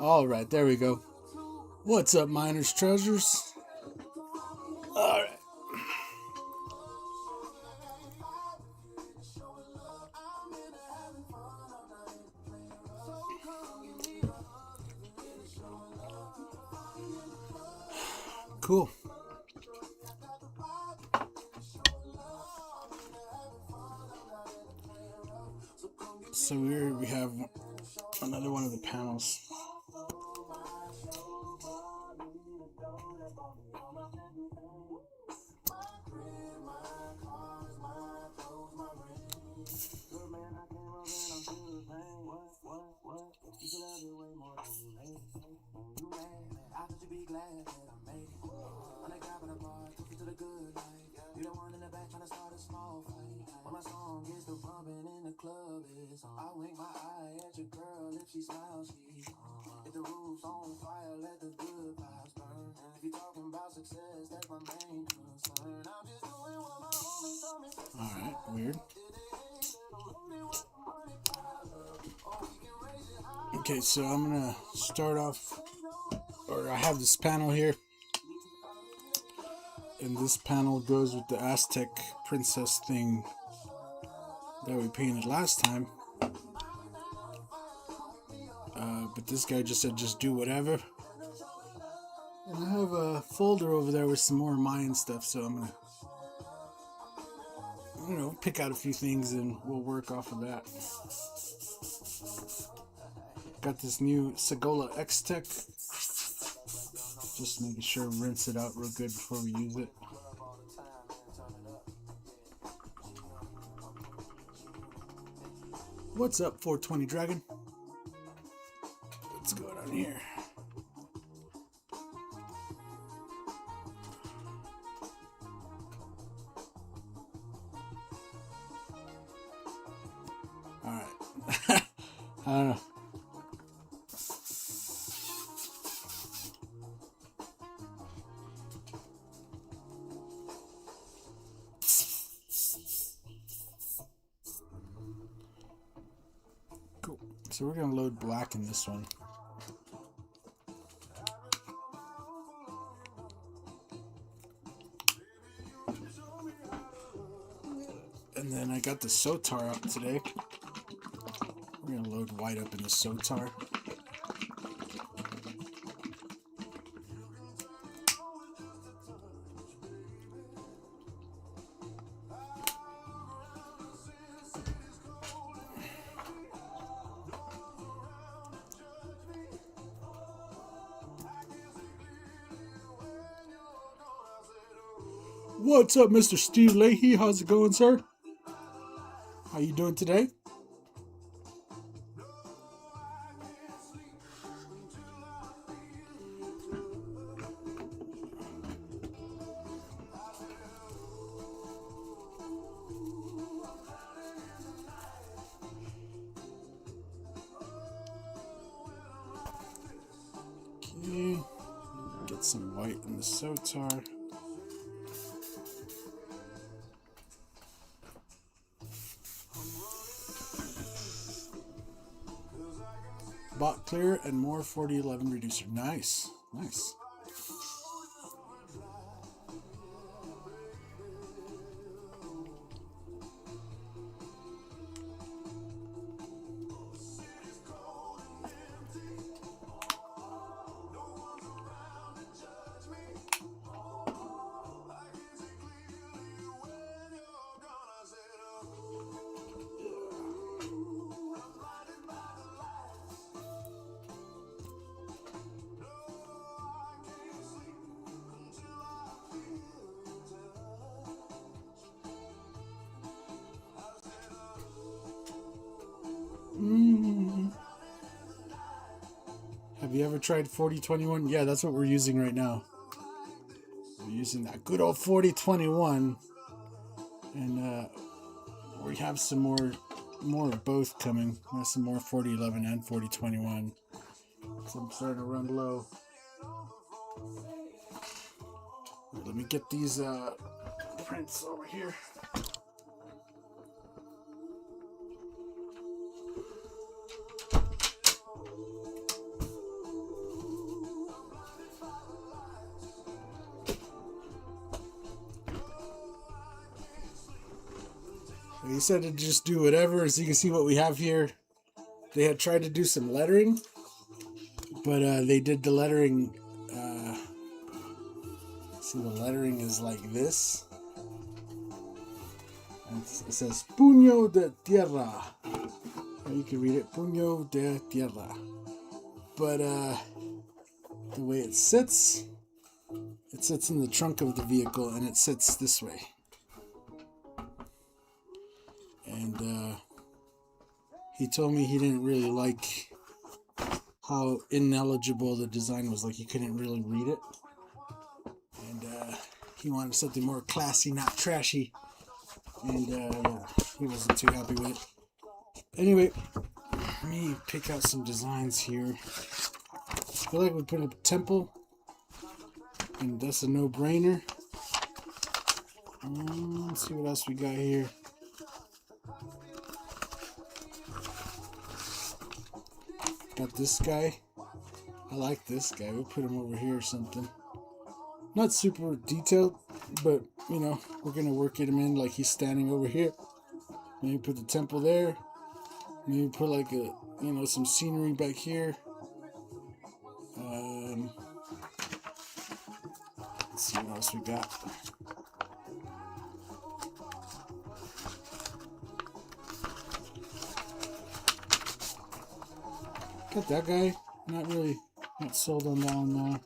All right, there we go. What's up, miners treasures? All right. Cool. So here we have another one of the panels. Alright, weird. Okay, so I'm gonna start off, or I have this panel here, and this panel goes with the Aztec princess thing that we painted last time. But this guy just said just do whatever. And I have a folder over there with some more Mayan stuff, so I'm gonna, pick out a few things and we'll work off of that. Got this new Segola X-Tech. Just making sure to rinse it out real good before we use it. What's up, 420 Dragon? Let's go down here. Alright. I don't know. Cool. So we're going to load black in this one. And then I got the Sotar up today. We're going to load white up in the Sotar. What's up, Mr. Steve Leahy? How's it going, sir? How you doing today? Okay, get some white in the Sotar. Bot clear and more 4011 reducer. Nice, nice. Have you ever tried 4021? Yeah, that's what we're using right now. We're using that good old 4021, and we have some more of both coming. We have some more 4011 and 4021. So I'm starting to run low. Let me get these prints over here. said to just do whatever. As you can see what we have here. They had tried to do some lettering, but they did the lettering. See, the lettering is like this. And it says Puño de Tierra. You can read it, Puño de Tierra. But the way it sits in the trunk of the vehicle, and it sits this way. And he told me he didn't really like how ineligible the design was, like you couldn't really read it. And he wanted something more classy, not trashy. And yeah, he wasn't too happy with it. Anyway, let me pick out some designs here. I feel like we put a temple, and that's a no-brainer. Let's see what else we got here. Got this guy. I like this guy. We'll put him over here or something. Not super detailed, but you know, we're gonna work him in like he's standing over here. Maybe put the temple there. Maybe put like a, you know, some scenery back here. Let's see what else we got. Got that guy. Not sold on that one now.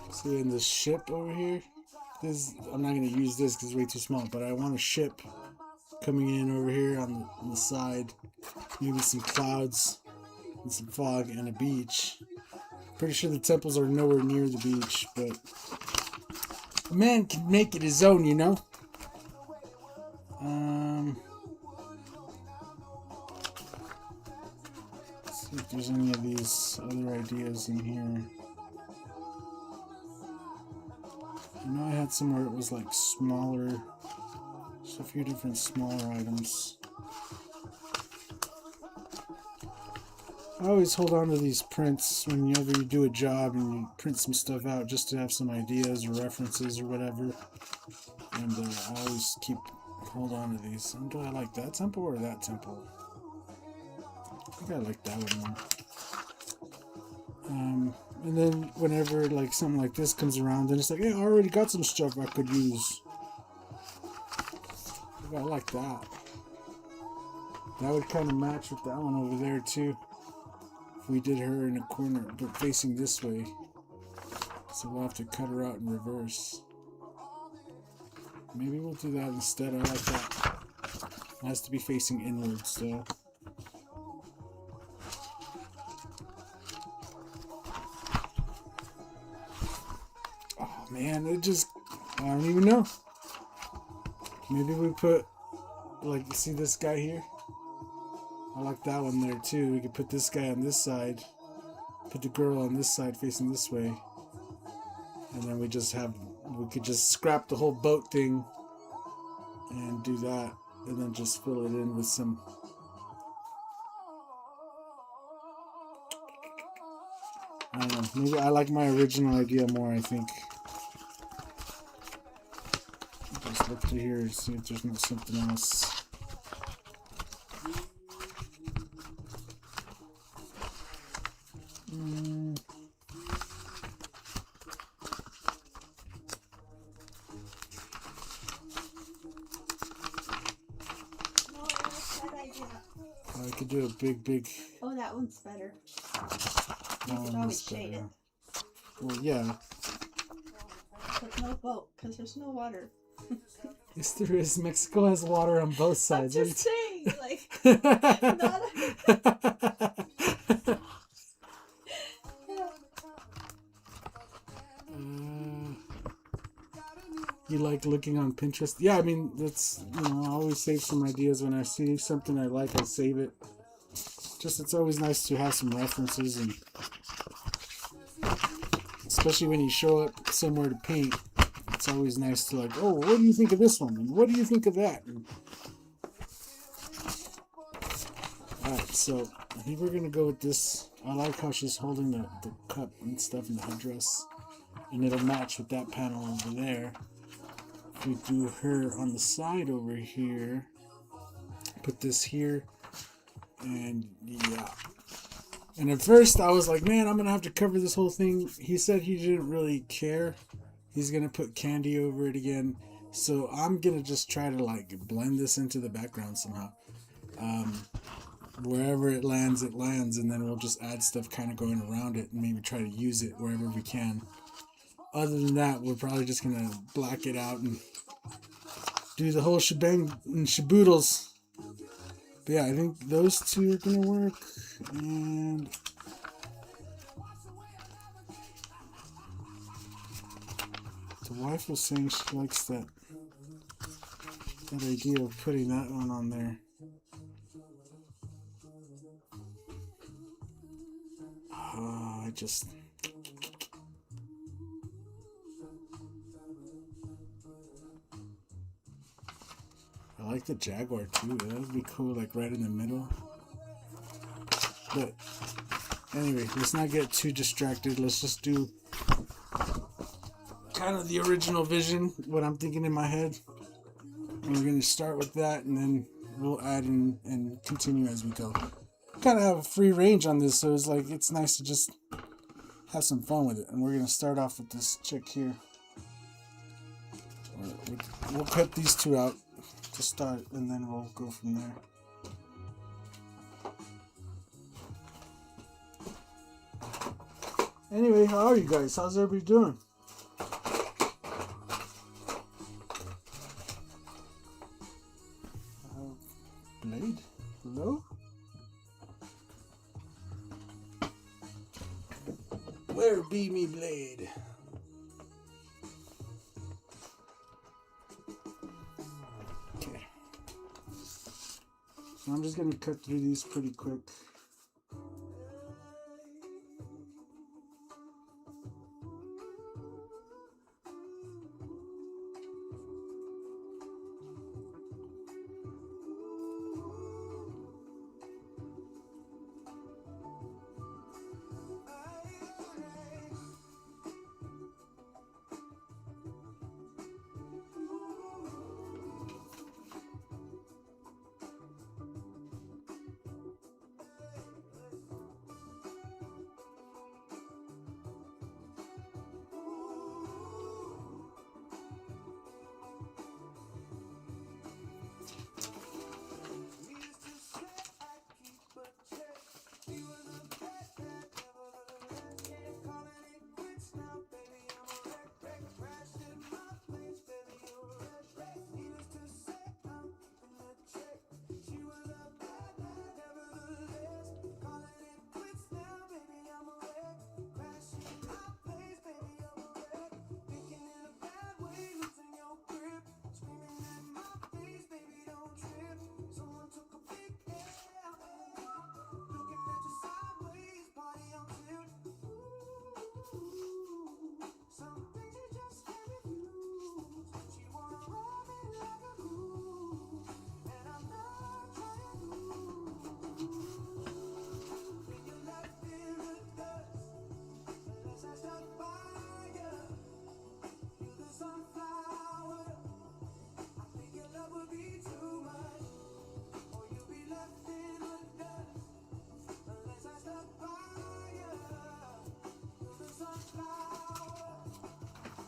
See, in the ship over here, I'm not going to use this because it's way too small, but I want a ship coming in over here on the side. Maybe some clouds and some fog and a beach. Pretty sure the temples are nowhere near the beach, but a man can make it his own, you know? Let's see if there's any of these other ideas in here. I know I had somewhere it was like smaller, just a few different smaller items. I always hold on to these prints whenever you do a job and you print some stuff out just to have some ideas or references or whatever. And I always hold on to these. And do I like that temple or that temple? I think I like that one more. And then whenever like something like this comes around, then it's like, hey, I already got some stuff I could use. I like that. That would kind of match with that one over there too. If we did her in a corner, but facing this way. So we'll have to cut her out in reverse. Maybe we'll do that instead. I like that. It has to be facing inwards though. Man, I don't even know. Maybe we put, like, you see this guy here? I like that one there too. We could put this guy on this side, put the girl on this side facing this way, and then we could just scrap the whole boat thing and do that, and then just fill it in with some. I don't know. Maybe I like my original idea more, I think. Just look through here and see if there's not something else. I could do a big. Oh, that one's better. That You can always shade it. Well, yeah. But no boat, because there's no water. Yes, there is. Mexico has water on both sides. I'm just saying, like, not You like looking on Pinterest? Yeah, I mean, that's, you know, I always save some ideas when I see something I like, I save it. Just, it's always nice to have some references, and especially when you show up somewhere to paint, it's always nice to like, oh, what do you think of this one? And what do you think of that? Alright, so I think we're going to go with this I like how she's holding the cup and stuff in the headdress. And it'll match with that panel over there. If we do her on the side over here, put this here, and yeah. And at first I was like, man, I'm gonna have to cover this whole thing. He said he didn't really care. He's gonna put candy over it again. So I'm gonna just try to like blend this into the background somehow. Wherever it lands, and then we'll just add stuff kind of going around it and maybe try to use it wherever we can. Other than that, we're probably just gonna black it out and do the whole shebang and shaboodles. But yeah, I think those two are gonna work. And the wife was saying she likes that idea of putting that one on there. I like the Jaguar too. That would be cool, like right in the middle. But anyway, let's not get too distracted. Let's just do kind of the original vision, what I'm thinking in my head. And we're going to start with that, and then we'll add in and continue as we go. Kind of have a free range on this, so it's nice to just have some fun with it. And we're going to start off with this chick here. We'll cut these two out to start, and then we'll go from there. Anyway, how are you guys? How's everybody doing? Blade? Hello? Where be me blade? Okay. So I'm just gonna cut through these pretty quick.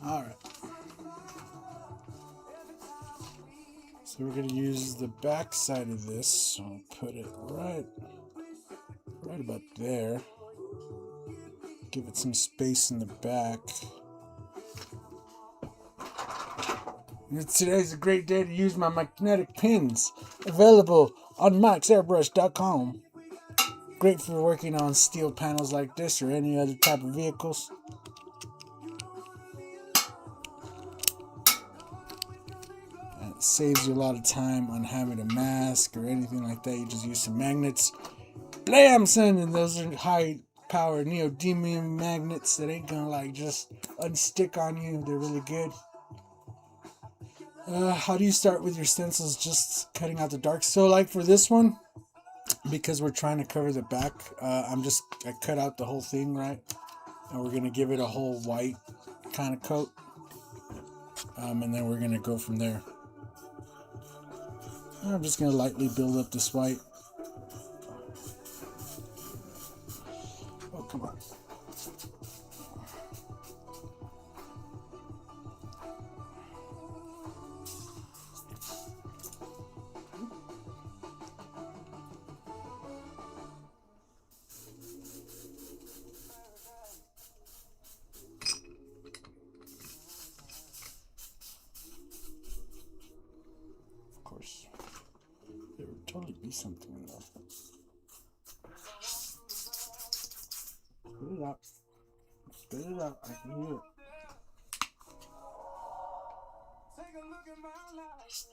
Alright. So we're going to use the back side of this. So I'll put it right about there. Give it some space in the back. And today's a great day to use my magnetic pins. Available on maxairbrush.com. Great for working on steel panels like this or any other type of vehicles. And it saves you a lot of time on having to mask or anything like that. You just use some magnets. Blam, son! And those are high power neodymium magnets that ain't gonna like just unstick on you. They're really good. How do you start with your stencils? Just cutting out the dark. So like for this one, because we're trying to cover the back, I cut out the whole thing, right? And we're gonna give it a whole white kind of coat, and then we're gonna go from there. I'm just gonna lightly build up this white. Oh, come on. Of course, there would totally be something in there. Spit it out. Spit it out. I can hear it. Take a look at my life.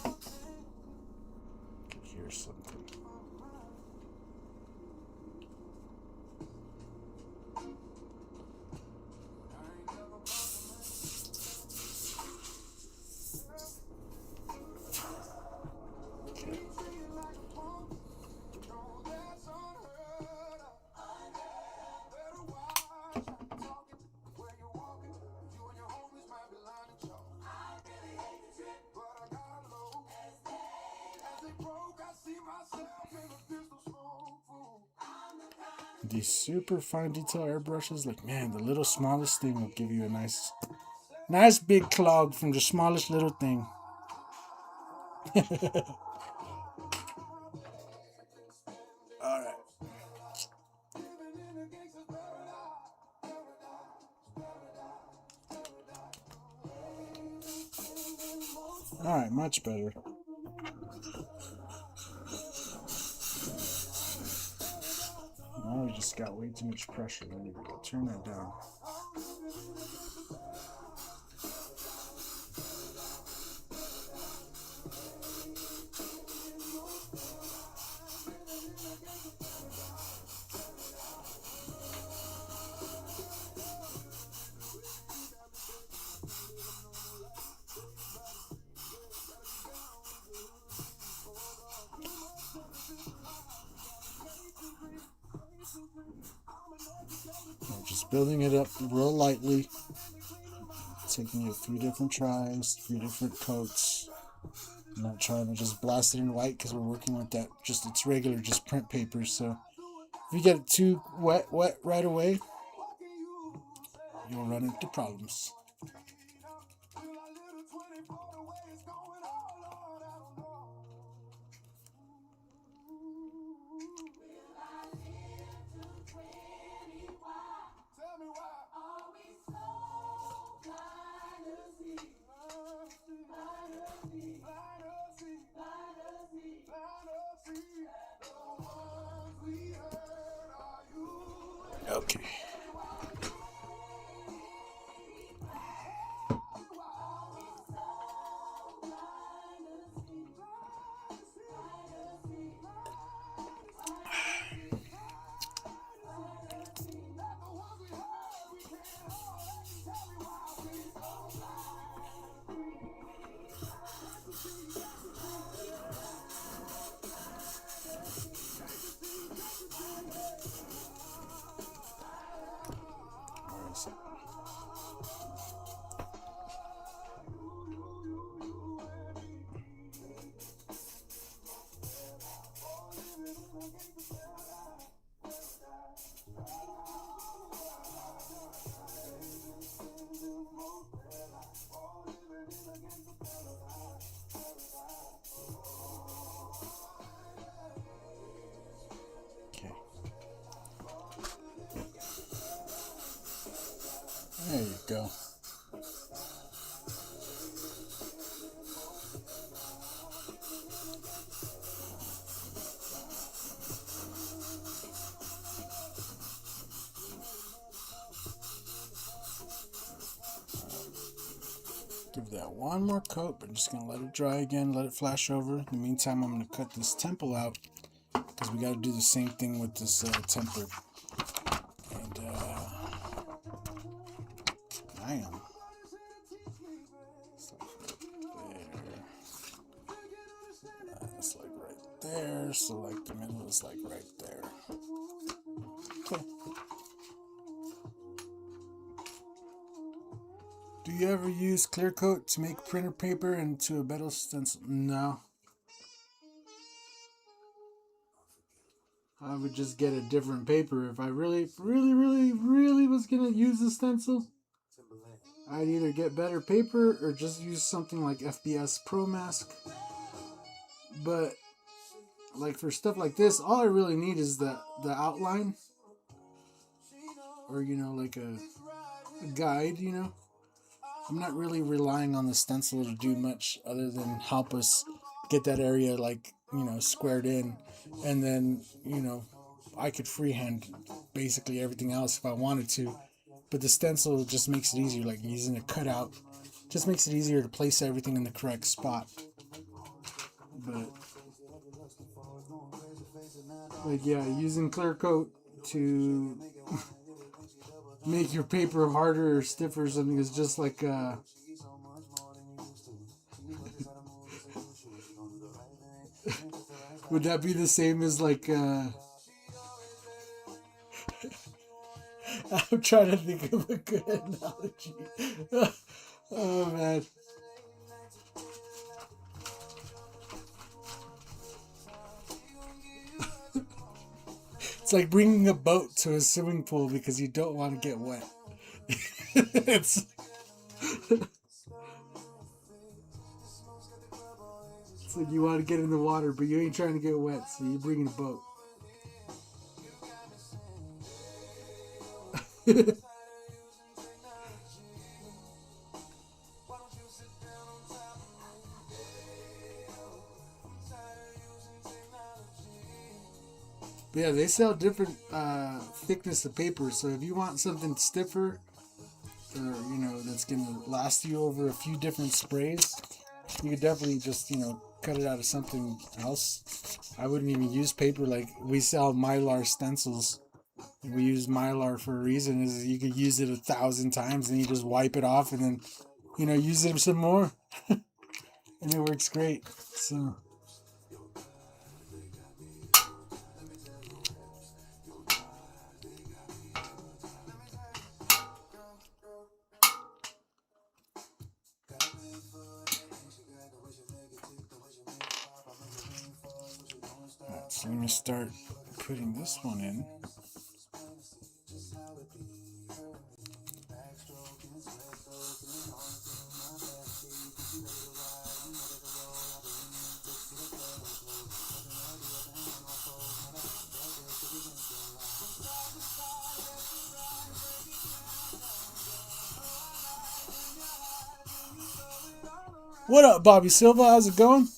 I can hear something. These super fine detail airbrushes, like, man, the little smallest thing will give you a nice big clog from the smallest little thing. Alright. Alright, much better. Now we just got way too much pressure. There we go. Turn that down. Just building it up real lightly, taking a few different tries, a few different coats. I'm not trying to just blast it in white because we're working with that, it's regular, just print paper. So if you get it too wet right away, you'll run into problems. Okay. There you go. Give that one more coat, but I'm just going to let it dry again, let it flash over. In the meantime, I'm going to cut this temple out because we got to do the same thing with this tempered. And Mayan. That's like right there. So like the middle is like right there. Okay. Do you ever use clear coat to make printer paper into a metal stencil? No. I would just get a different paper. If I really was gonna use a stencil, I'd either get better paper or just use something like FBS Pro Mask. But like for stuff like this, all I really need is the outline, or like a guide. I'm not really relying on the stencil to do much other than help us get that area like squared in, and then I could freehand basically everything else if I wanted to, but the stencil just makes it easier. Like using a cutout just makes it easier to place everything in the correct spot. But like yeah, using clear coat to make your paper harder or stiffer or something is just like would that be the same as like I'm trying to think of a good analogy. Oh man. It's like bringing a boat to a swimming pool because you don't want to get wet. It's like you want to get in the water, but you ain't trying to get wet, so you bring in a boat. But yeah, they sell different thickness of paper, so if you want something stiffer, or that's gonna last you over a few different sprays, you could definitely just cut it out of something else. I wouldn't even use paper. Like we sell Mylar stencils, and we use Mylar for a reason. Is you could use it 1,000 times and you just wipe it off and then use it some more, and it works great. So. So let me start putting this one in. What up, Bobby Silva? How's it going?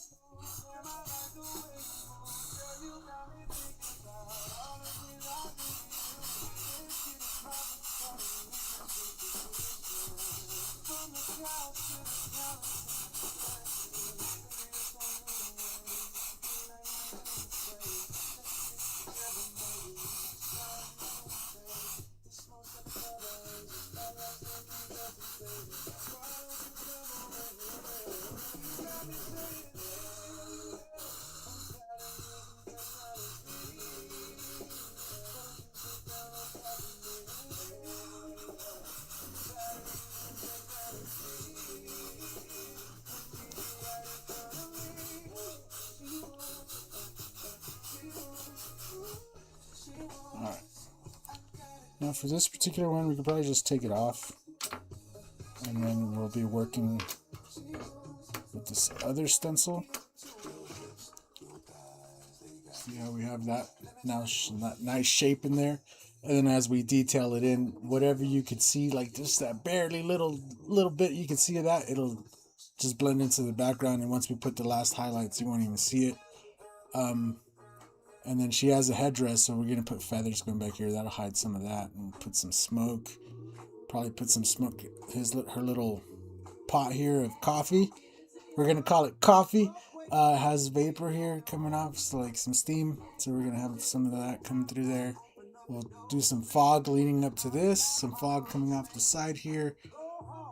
Alright. Now for this particular one, we could probably just take it off. And then we'll be working with this other stencil. See how we have that now, that nice shape in there. And then as we detail it in, whatever you could see, like just that barely little bit you can see of that, it'll just blend into the background. And once we put the last highlights, you won't even see it. And then she has a headdress, so we're going to put feathers going back here. That'll hide some of that. And put some smoke. Probably put some smoke. Her little pot here of coffee. We're going to call it coffee. It has vapor here coming off, so like some steam. So we're gonna have some of that coming through there. We'll do some fog leading up to this, some fog coming off the side here.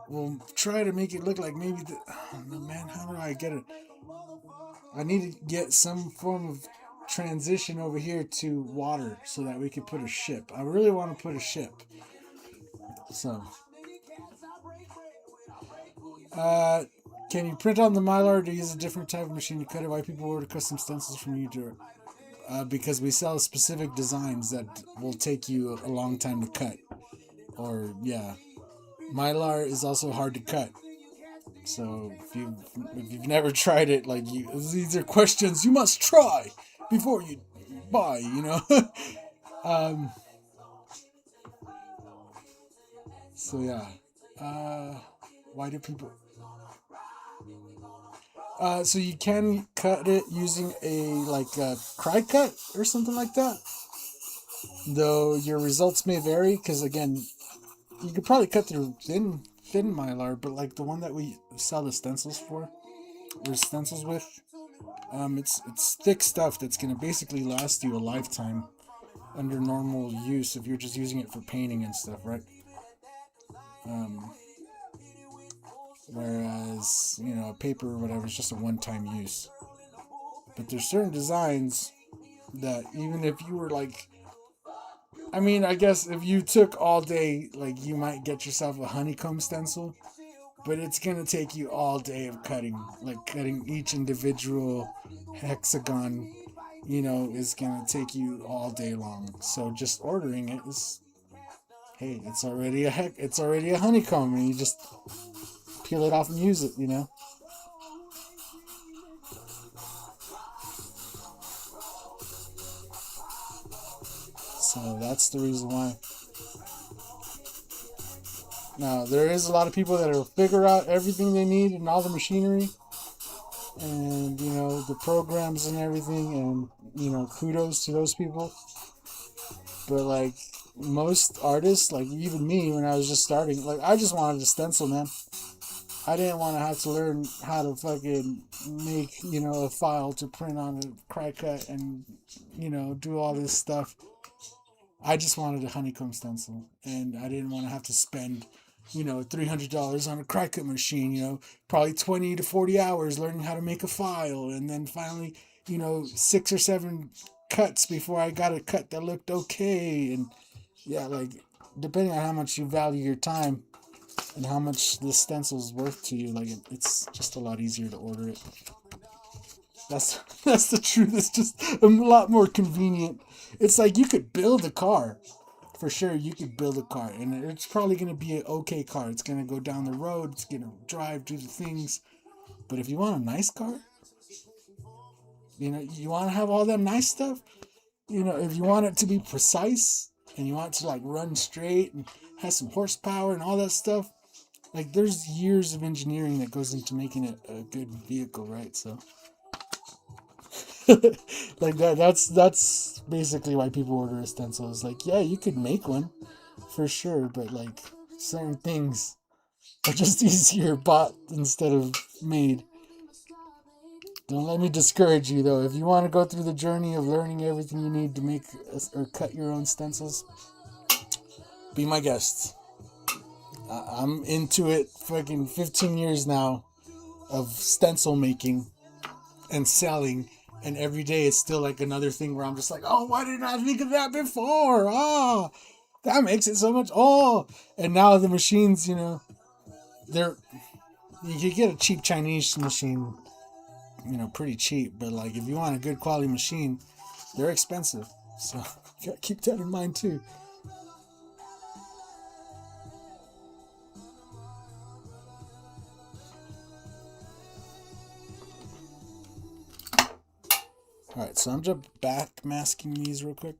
We'll try to make it look like maybe oh man, how do I get it? I need to get some form of transition over here to water so that we could put a ship. I really want to put a ship. So, can you print on the Mylar to use a different type of machine to cut it? Why people order custom stencils from you? Because we sell specific designs that will take you a long time to cut. Or, yeah. Mylar is also hard to cut. So, if you've never tried it, like, these are questions you must try before you buy, you know? So, yeah. Why do people... so you can cut it using a cry cut or something like that. Though your results may vary, because again, you could probably cut through thin Mylar, but like the one that we sell the stencils for, or stencils with, it's thick stuff that's gonna basically last you a lifetime under normal use if you're just using it for painting and stuff, right? Whereas, paper or whatever is just a one-time use. But there's certain designs that even if you were like, I guess if you took all day, like you might get yourself a honeycomb stencil, but it's going to take you all day of cutting each individual hexagon, is going to take you all day long. So just ordering it is, hey, it's already a honeycomb, and you just peel it off and use it, So that's the reason why. Now, there is a lot of people that will figure out everything they need and all the machinery and, the programs and everything, and, kudos to those people. But, like, most artists, like even me when I was just starting, like, I just wanted to stencil, man. I didn't want to have to learn how to fucking make, a file to print on a cry cut and, do all this stuff. I just wanted a honeycomb stencil, and I didn't want to have to spend, $300 on a cry cut machine, probably 20 to 40 hours learning how to make a file, and then finally, 6 or 7 cuts before I got a cut that looked okay. And yeah, like, depending on how much you value your time and how much this stencil is worth to you, like, it's just a lot easier to order it. That's the truth. It's just a lot more convenient. It's like you could build a car. For sure, you could build a car. And it's probably going to be an okay car. It's going to go down the road. It's going to drive, do the things. But if you want a nice car, you want to have all that nice stuff. If you want it to be precise and you want it to, like, run straight and have some horsepower and all that stuff, like, there's years of engineering that goes into making it a good vehicle, right? So... like that's basically why people order a stencil. It's like, yeah, you could make one for sure, but like certain things are just easier bought instead of made. Don't let me discourage you though. If you want to go through the journey of learning everything you need to make or cut your own stencils, be my guest. I'm into it fucking 15 years now of stencil making and selling. And every day it's still like another thing where I'm just like, oh, why didn't I think of that before? Oh, that makes it so much. Oh, and now the machines, you can get a cheap Chinese machine, pretty cheap. But like if you want a good quality machine, they're expensive. So you gotta keep that in mind too. Alright, so I'm just back masking these real quick.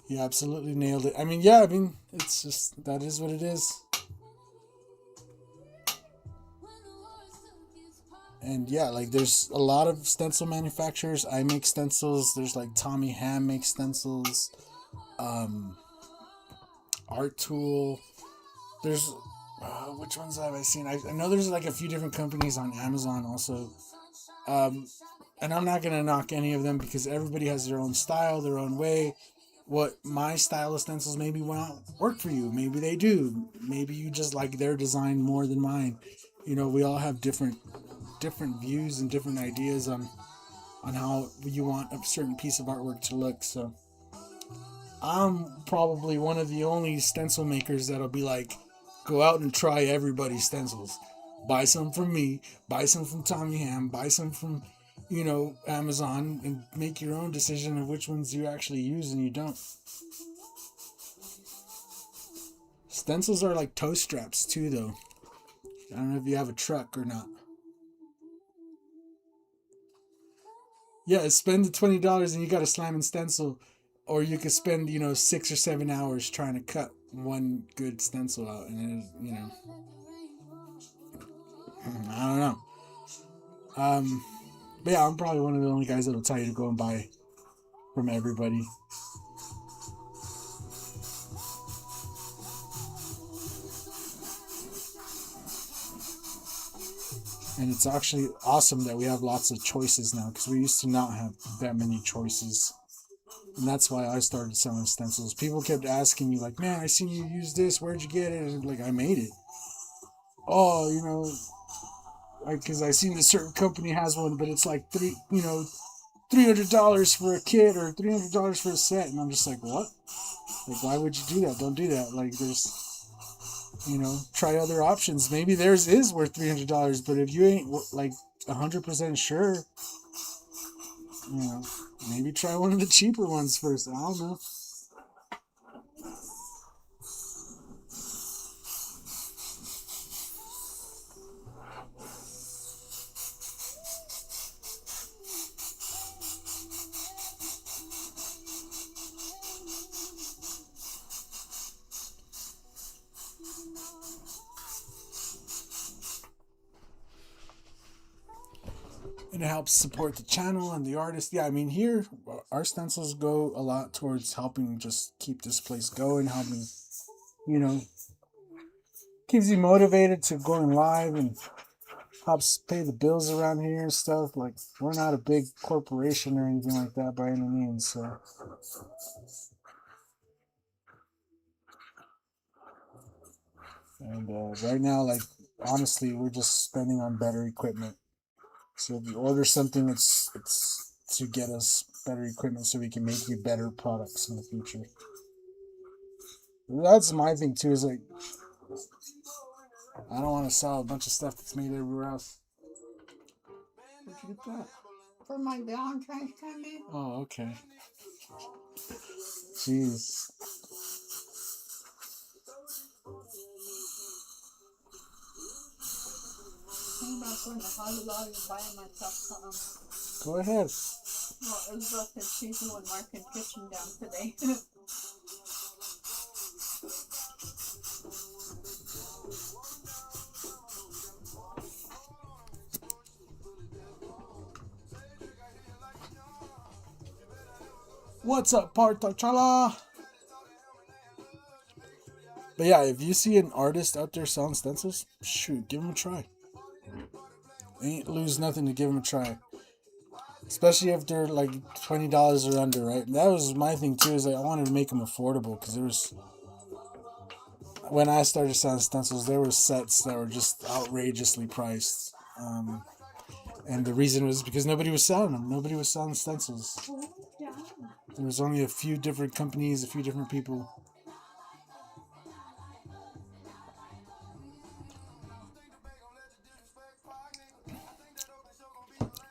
You absolutely nailed it. It's just, that is what it is. And yeah, like there's a lot of stencil manufacturers. I make stencils. There's like Tommy Ham makes stencils. Art Tool. There's which ones have I seen? I know there's like a few different companies on Amazon also. And I'm not gonna knock any of them because everybody has their own style, their own way. What my style of stencils maybe won't work for you. Maybe they do. Maybe you just like their design more than mine. You know, we all have different views and different ideas on how you want a certain piece of artwork to look. So I'm probably one of the only stencil makers that'll be like, go out and try everybody's stencils. Buy some from me, buy some from Tommy Ham, buy some from, Amazon, and make your own decision of which ones you actually use and you don't. Stencils are like toe straps too, though. I don't know if you have a truck or not. Yeah, spend the $20 and you got a slamming stencil, or you could spend 6 or 7 hours trying to cut one good stencil out, and I don't know. But yeah, I'm probably one of the only guys that'll tell you to go and buy from everybody. And it's actually awesome that we have lots of choices now, because we used to not have that many choices. And that's why I started selling stencils. People kept asking me, like, man, I seen you use this. Where'd you get it? And like, I made it. Oh, because I seen this certain company has one, but it's like $300 for a kit or $300 for a set. And I'm just like, what? Like, why would you do that? Don't do that. Like, there's, try other options. Maybe theirs is worth $300, but if you ain't like 100% sure, maybe try one of the cheaper ones first. I don't know. And it helps support the channel and the artist. Yeah, I mean, here, our stencils go a lot towards helping just keep this place going, helping, keeps you motivated to going live and helps pay the bills around here and stuff. Like, we're not a big corporation or anything like that by any means, so. And right now, like, honestly, we're just spending on better equipment. So if you order something, it's to get us better equipment so we can make you better products in the future. That's my thing too. Is like, I don't want to sell a bunch of stuff that's made everywhere else. Where'd you get that? For my Valentine's candy? Oh, okay. Jeez. I'm about going to Hobby Lobby and buying myself something. Go ahead. Well, Elizabeth said she's doing Market Kitchen down today. What's up, Partachala? But yeah, if you see an artist out there selling stencils, shoot, give them a try. Ain't lose nothing to give them a try. Especially if they're like $20 or under, right? And that was my thing too, is like I wanted to make them affordable, because there was, when I started selling stencils, there were sets that were just outrageously priced. And the reason was because nobody was selling them. Nobody was selling stencils. There was only a few different companies, a few different people.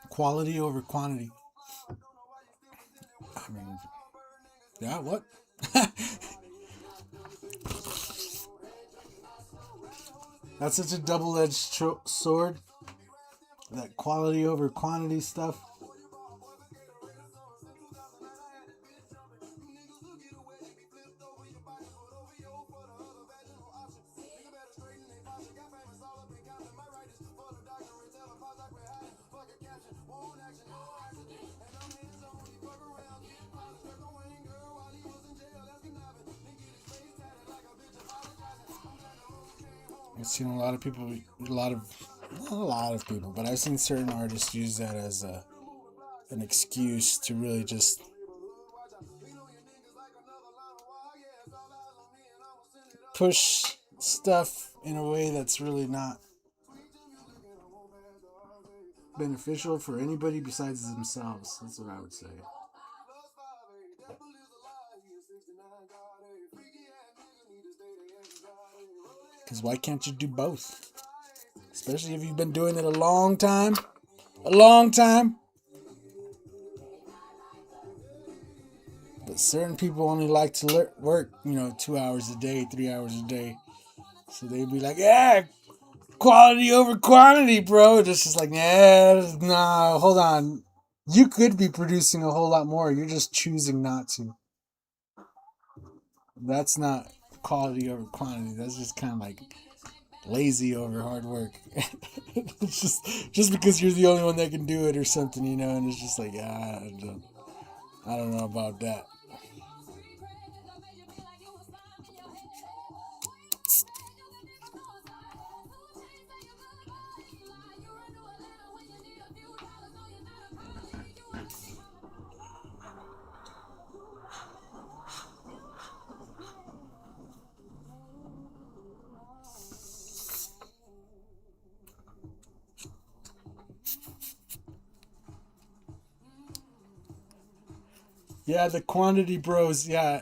Quality over quantity. I mean, yeah, what? That's such a double-edged sword. That quality over quantity stuff. I've seen a lot of people, not a lot of people, but I've seen certain artists use that as an excuse to really just push stuff in a way that's really not beneficial for anybody besides themselves. That's what I would say. Because why can't you do both? Especially if you've been doing it a long time. A long time. But certain people only like to work, 2 hours a day, 3 hours a day. So they'd be like, yeah, quality over quantity, bro. It's just like, nah, hold on. You could be producing a whole lot more. You're just choosing not to. That's not quality over quantity. That's just kind of like lazy over hard work. It's just because you're the only one that can do it or something, and it's just like, I don't know about that. Yeah, the quantity bros. Yeah.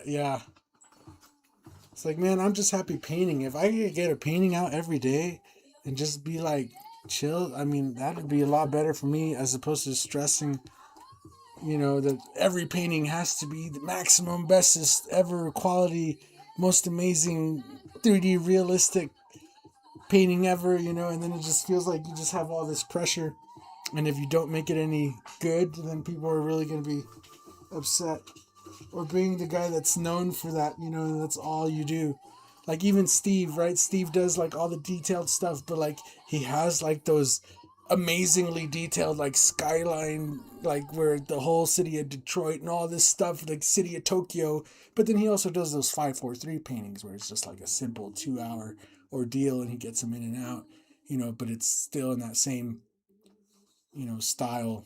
It's like, man, I'm just happy painting. If I could get a painting out every day and just be like chill, I mean, that would be a lot better for me as opposed to stressing, that every painting has to be the maximum, bestest ever quality, most amazing 3D realistic painting ever, and then it just feels like you just have all this pressure. And if you don't make it any good, then people are really going to be upset. Or being the guy that's known for that, that's all you do. Like even Steve, right? Steve does like all the detailed stuff, but like he has like those amazingly detailed like skyline, like where the whole city of Detroit and all this stuff, like city of Tokyo. But then he also does those 543 paintings where it's just like a simple 2 hour ordeal and he gets them in and out, but it's still in that same, style.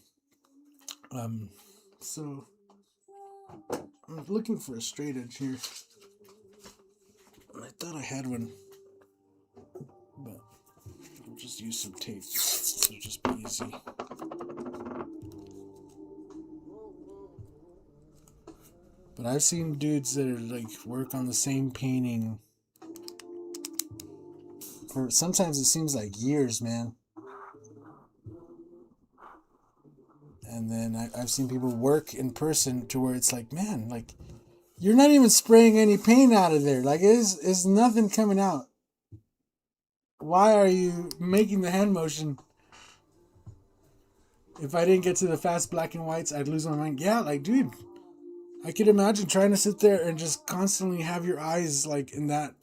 So I'm looking for a straight edge here. I thought I had one, but I'll just use some tape. It'll just be easy. But I've seen dudes that are like work on the same painting for sometimes it seems like years, man. And then I've seen people work in person to where it's like, man, like you're not even spraying any paint out of there. Like it's nothing coming out. Why are you making the hand motion? If I didn't get to the fast black and whites, I'd lose my mind. Yeah, like, dude, I could imagine trying to sit there and just constantly have your eyes like in that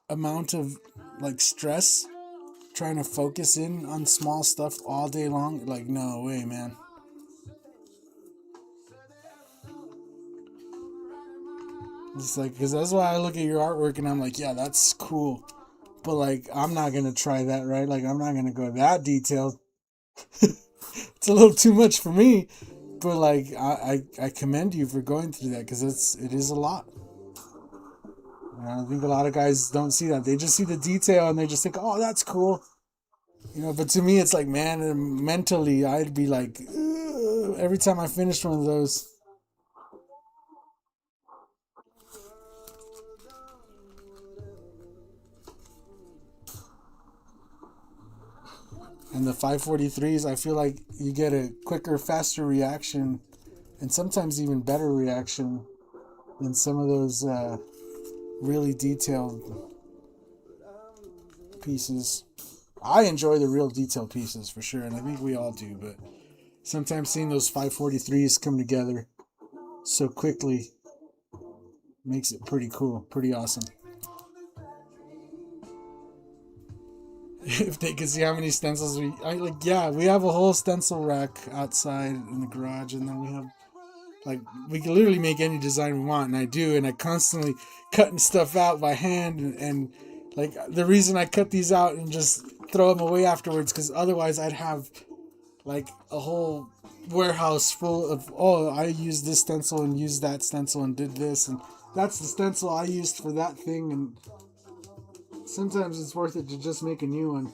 amount of like stress, trying to focus in on small stuff all day long. Like, no way, man. It's like, because that's why I look at your artwork and I'm like, yeah, that's cool. But like, I'm not going to try that, right? Like, I'm not going to go that detailed. It's a little too much for me. But like, I commend you for going through that because it is a lot. And I think a lot of guys don't see that. They just see the detail and they just think, oh, that's cool. But to me, it's like, man, mentally, I'd be like, ugh, every time I finished one of those. And the 543s, I feel like you get a quicker, faster reaction, and sometimes even better reaction than some of those really detailed pieces. I enjoy the real detailed pieces for sure, and I think we all do, but sometimes seeing those 543s come together so quickly makes it pretty cool, pretty awesome. If they could see how many stencils we have a whole stencil rack outside in the garage, and then we have like we can literally make any design we want, and I do, and I constantly cutting stuff out by hand and Like, the reason I cut these out and just throw them away afterwards, because otherwise I'd have like a whole warehouse full of, oh, I used this stencil and used that stencil and did this, and that's the stencil I used for that thing. And sometimes it's worth it to just make a new one.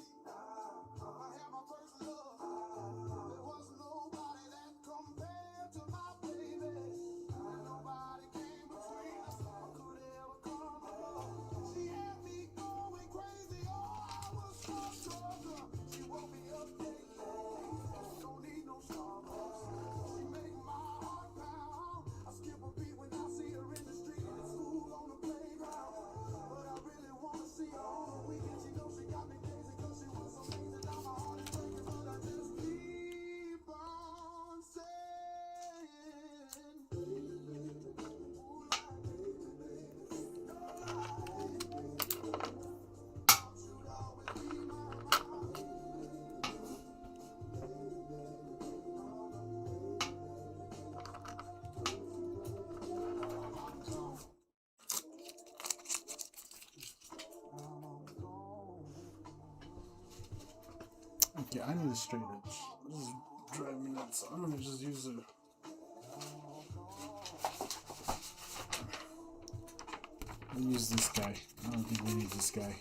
Okay, I need a straight edge. This is driving me nuts. I'm gonna just use a. I'll use this guy. I don't think we need this guy.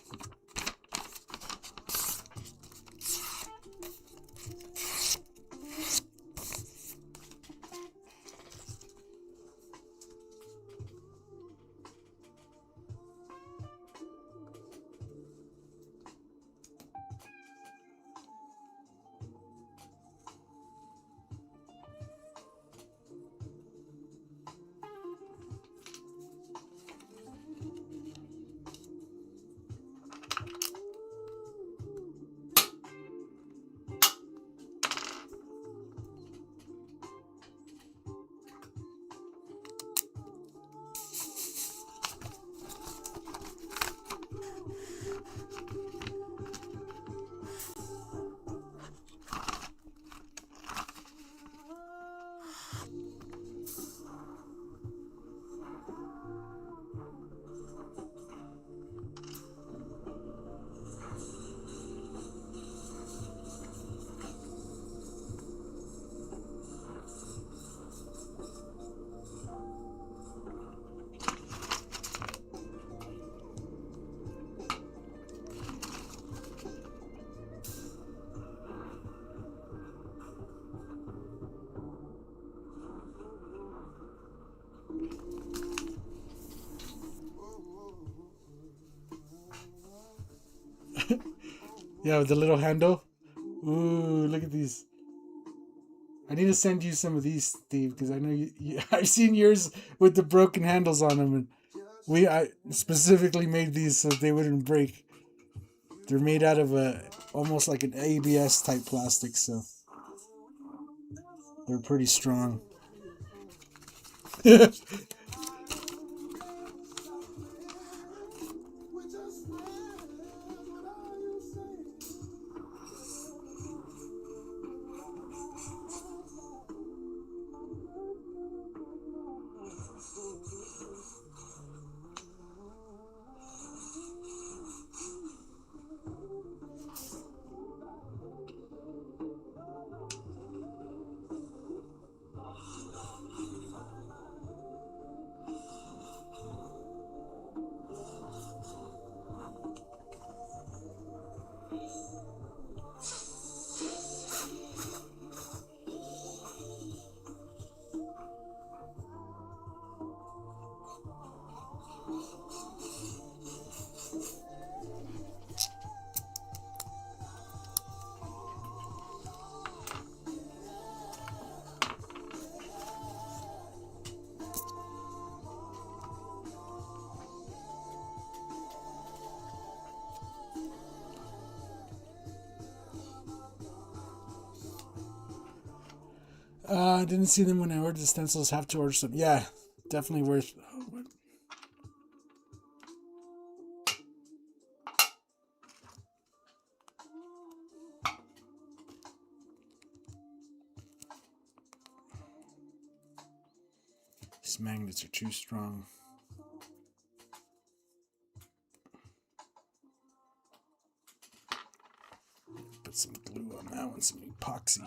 Yeah, with the little handle. Ooh, look at these. I need to send you some of these, Steve, because I know I've seen yours with the broken handles on them, and I specifically made these so they wouldn't break. They're made out of almost like an ABS type plastic, so they're pretty strong. I didn't see them when I ordered the stencils. Have to order some. Yeah, definitely worth. These magnets are too strong. Put some glue on that one, some epoxy.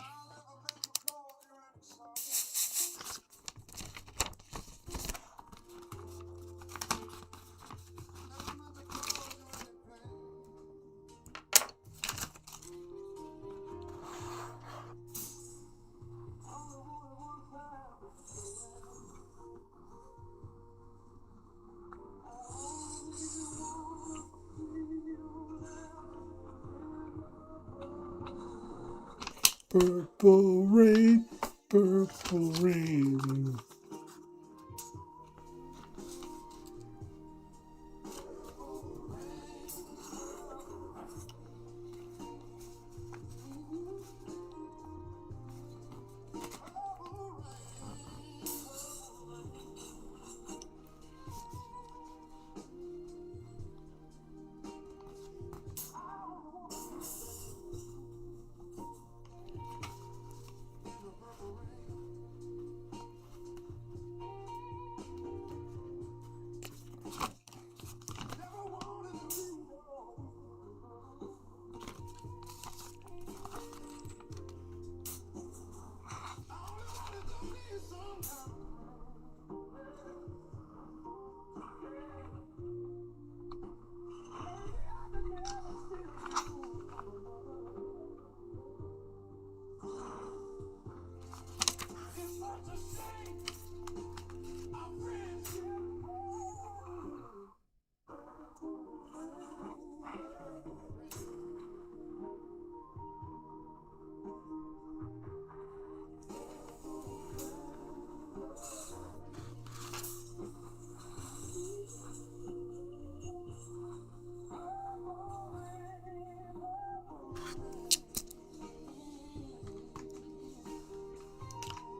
Purple rain, purple rain.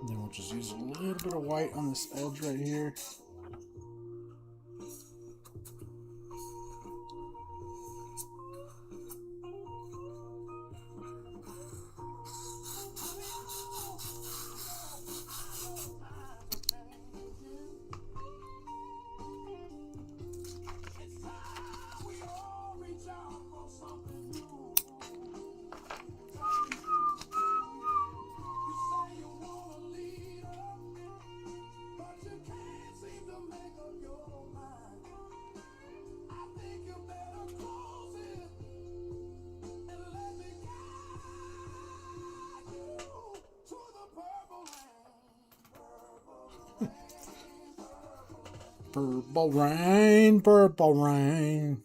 Then we'll just use a little bit of white on this edge right here. Purple rain, purple rain.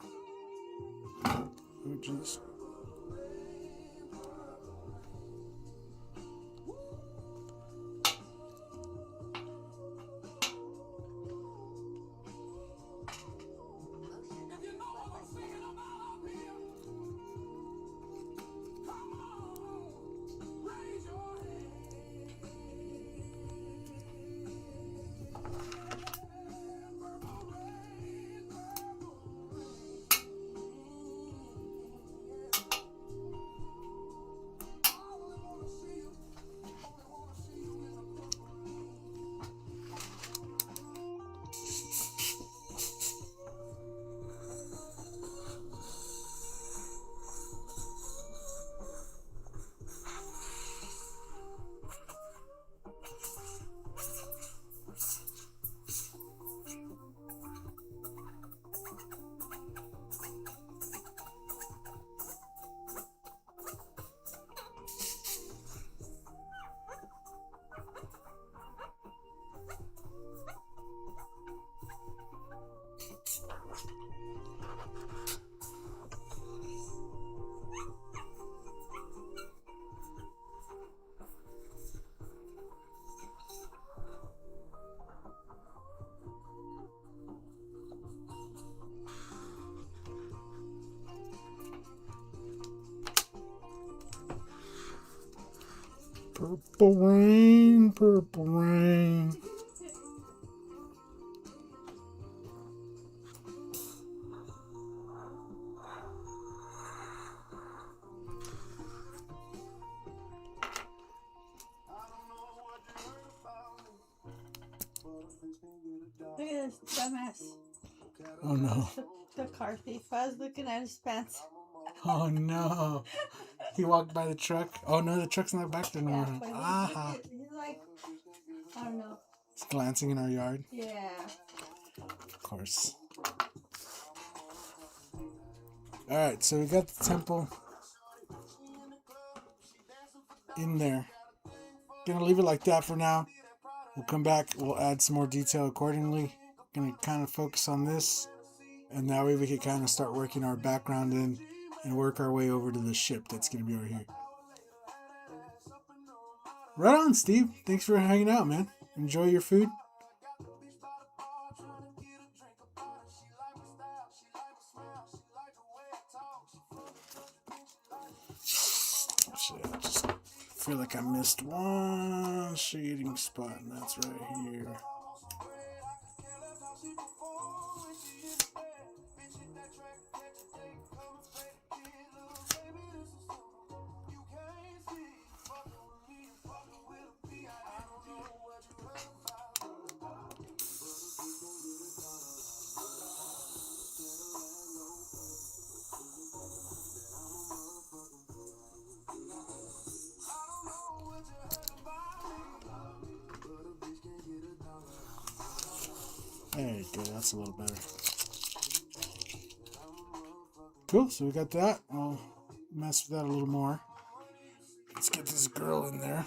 Oh, jeez. Purple rain, purple rain. Look at this dumbass. Oh no. The car thief. I was looking at his pants. Oh no. He walked by the truck. Oh no, the truck's not back there no more. But Aha. he's like, I don't know. He's glancing in our yard. Yeah. Of course. Alright, so we got the temple in there. Gonna leave it like that for now. We'll come back, we'll add some more detail accordingly. Gonna kind of focus on this, and that way we can kind of start working our background in and work our way over to the ship that's gonna be over here. Right on, Steve. Thanks for hanging out, man. Enjoy your food. Shit, I just feel like I missed one shading spot, and that's right here. There you go, that's a little better. Cool, so we got that. I'll mess with that a little more. Let's get this girl in there.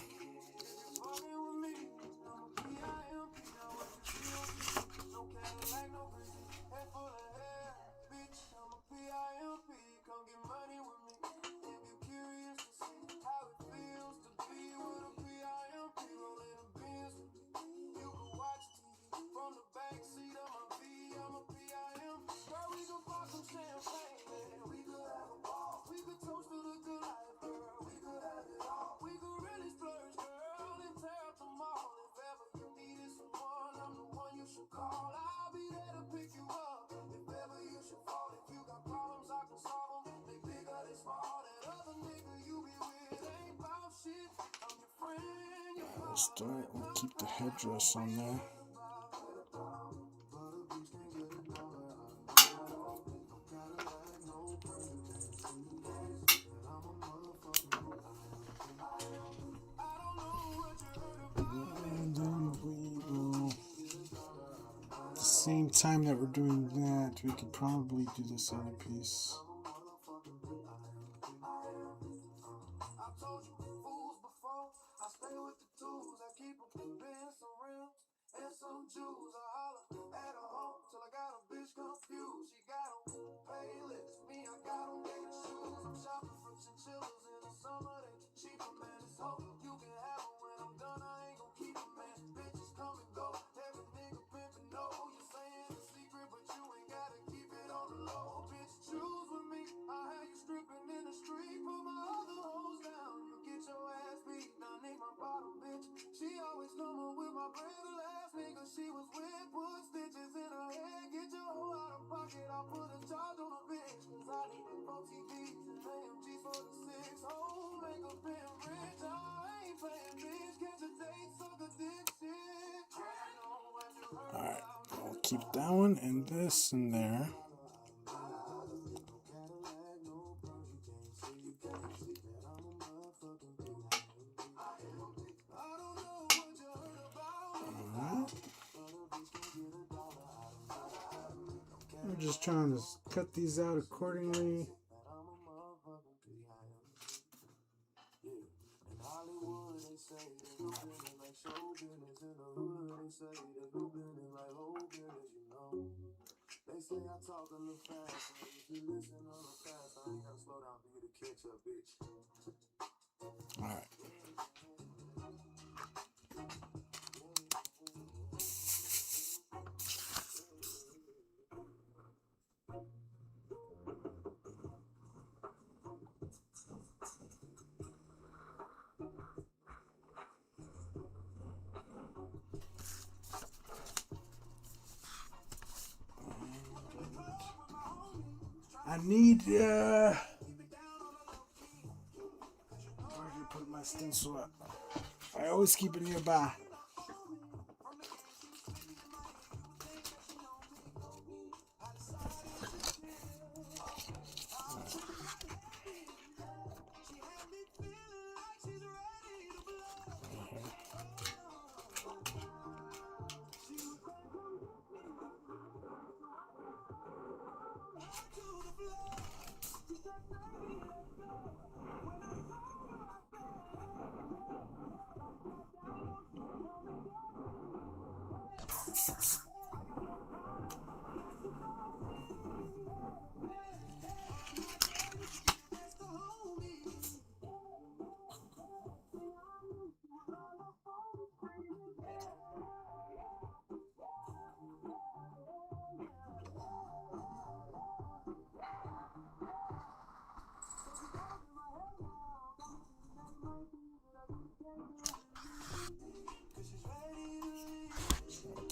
We'll keep the headdress on there. And then we will, at the same time that we're doing that, we could probably do this other piece. Alright, I'll keep that one and this in there. Alright. I'm just trying to cut these out accordingly. Alright. I need, where did I put my stencil at? I always keep it nearby.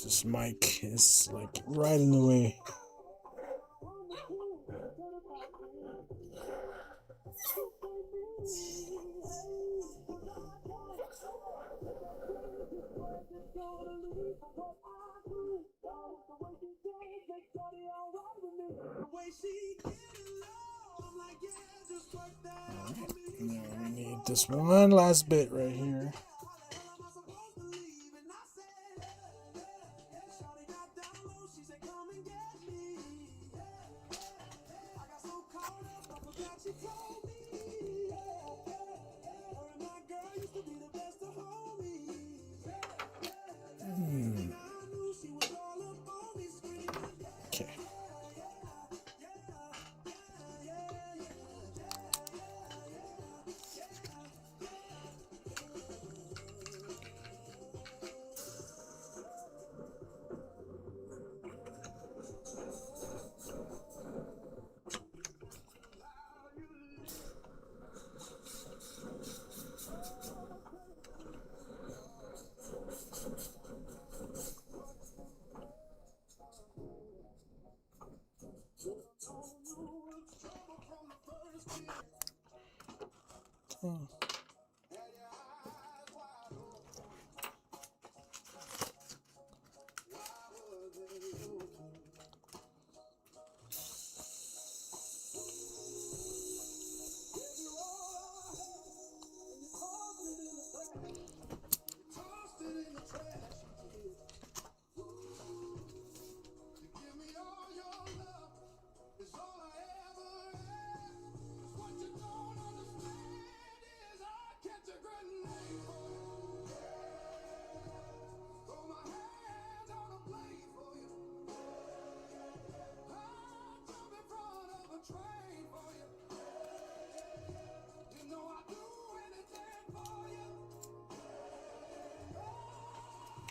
This mic is like right in the way. Alright, now we need this one last bit right here. Okay.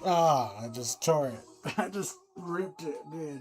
Ah, I just tore it. I just ripped it, dude.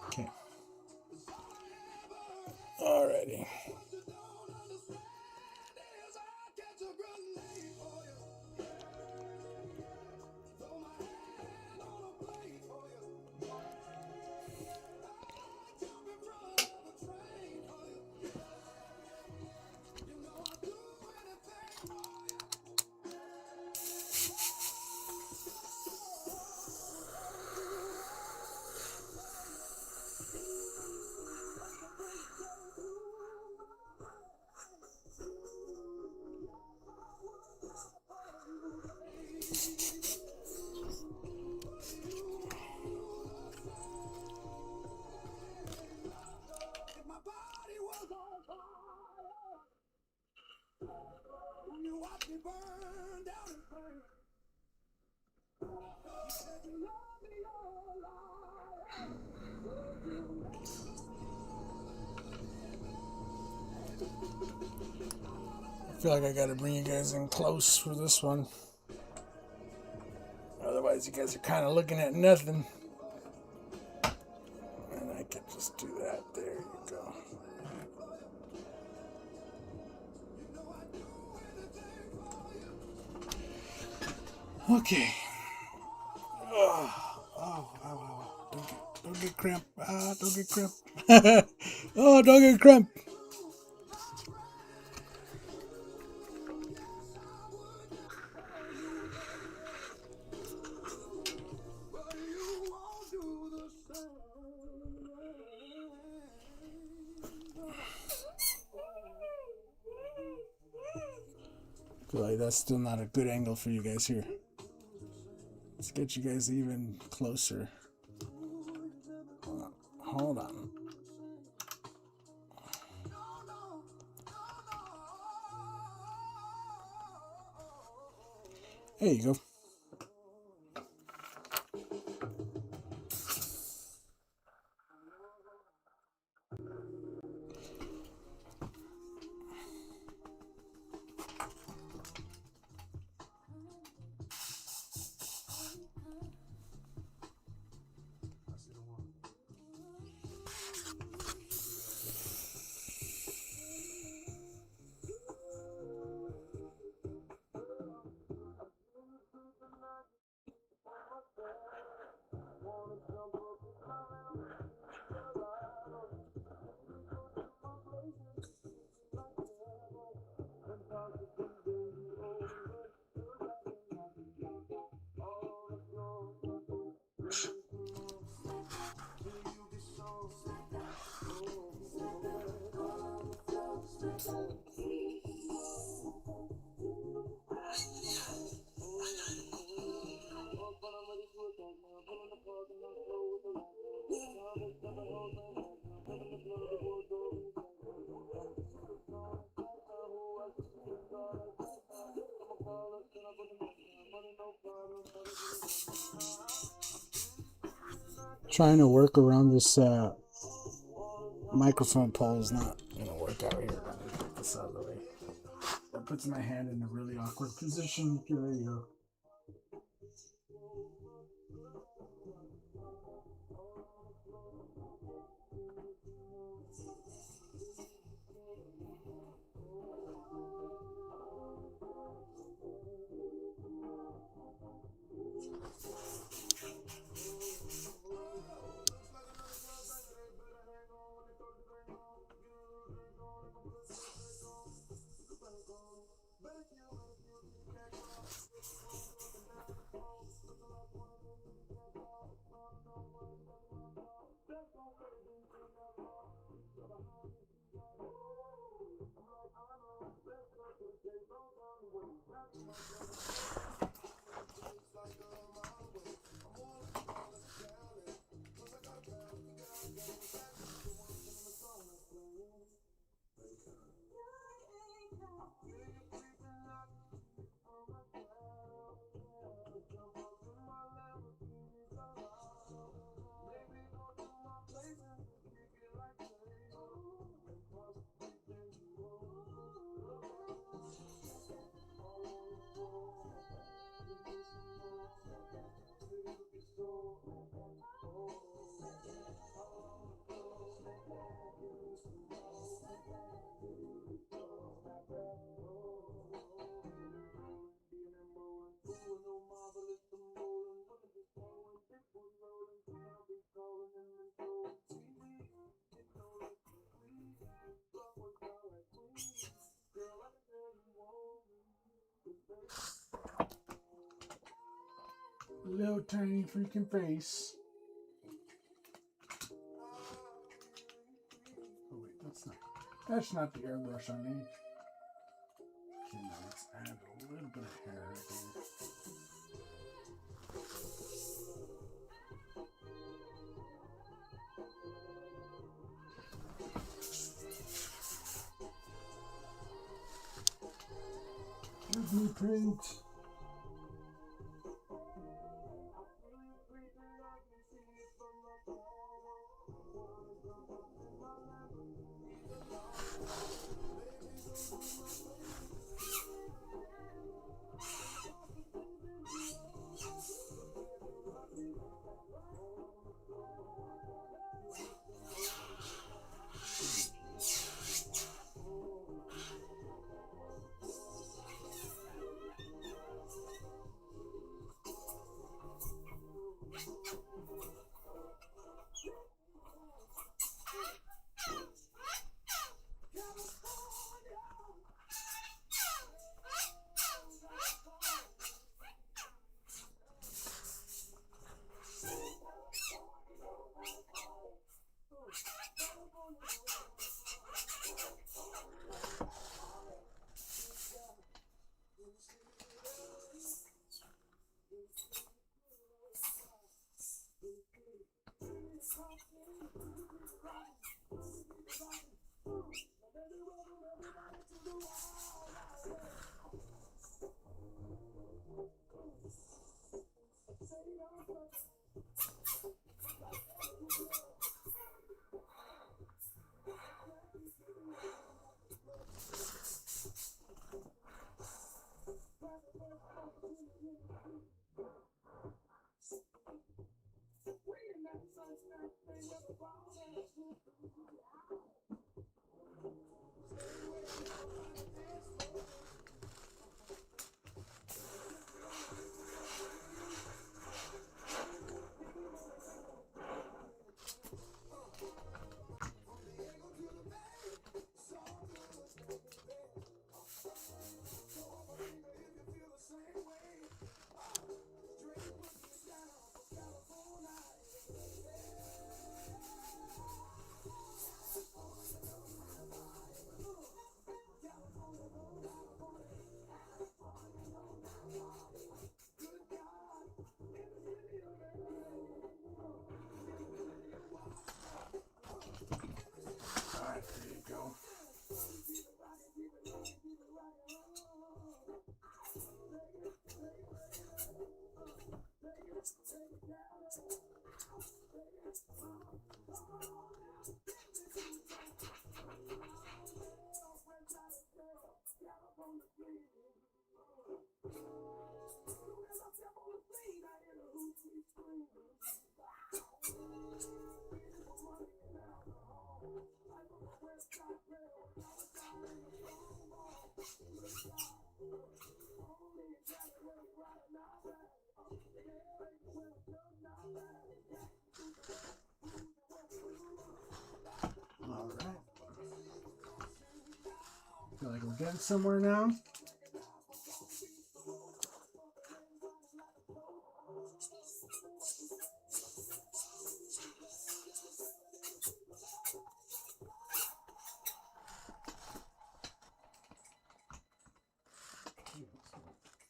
Okay. Alrighty. feel like I gotta bring you guys in close for this one. Otherwise, you guys are kind of looking at nothing. And I can just do that. There you go. Okay. Oh. Don't get cramp. Don't get cramp. Oh, don't get cramp. Feel like that's still not a good angle for you guys here. Let's get you guys even closer. Hold on. There you go. Trying to work around this microphone pole is not gonna work out here. Let me get this out of the way. That puts my hand in a really awkward position. There you go. Little tiny freaking face. Oh wait, that's not the airbrush I need. Okay, now let's add a little bit of hair here. Give me paint. Alright, there you go. Alright. Feel like we're getting somewhere now.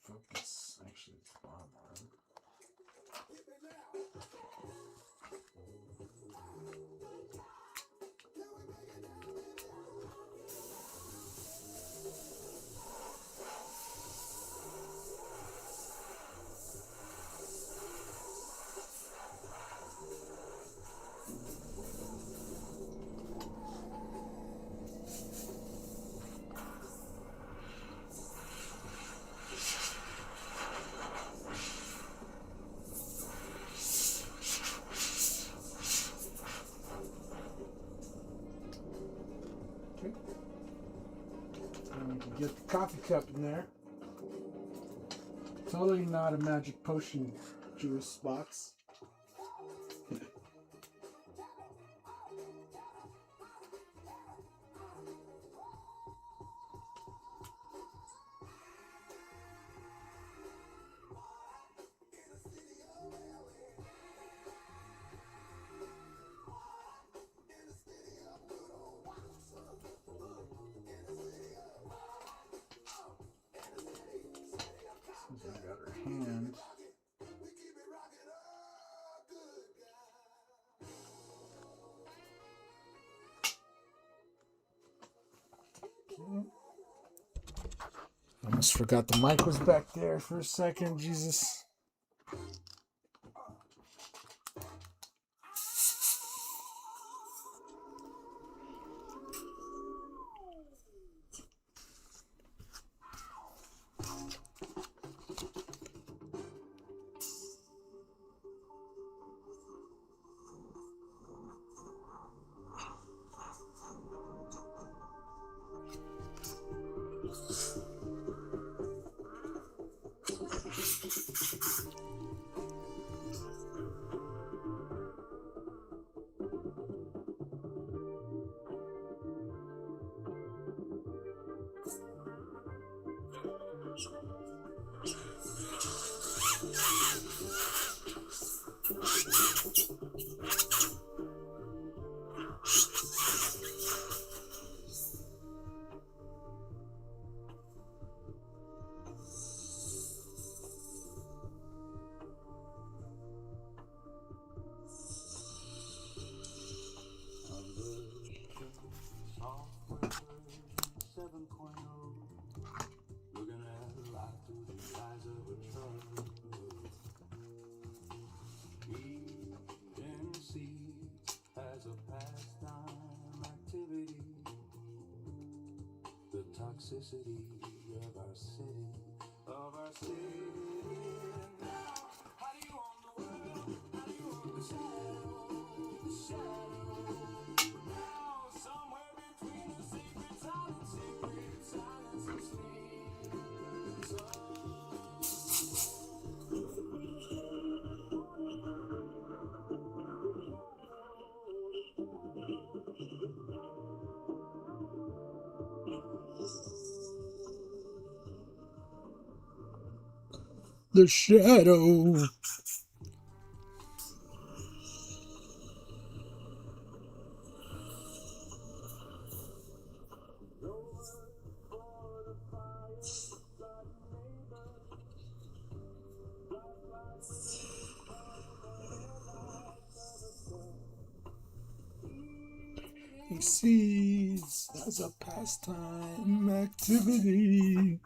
Focus. Actually, it's bottom one. Okay. And we can get the coffee cup in there. Totally not a magic potion juice box. I got her hand. Okay. Almost forgot the mic was back there for a second. Jesus. Toxicity of our city, The shadow. He sees as a pastime activity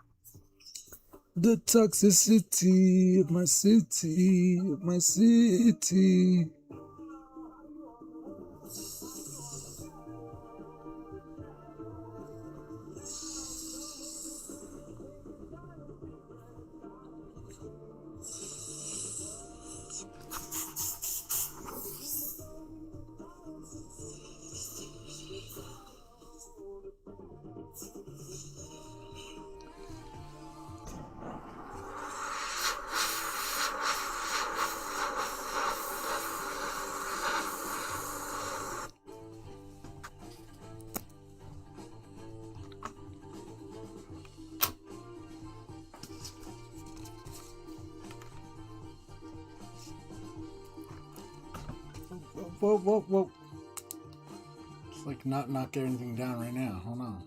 the toxicity of my city, of my city. Whoa, whoa, whoa. It's like not knock anything down right now. Hold on.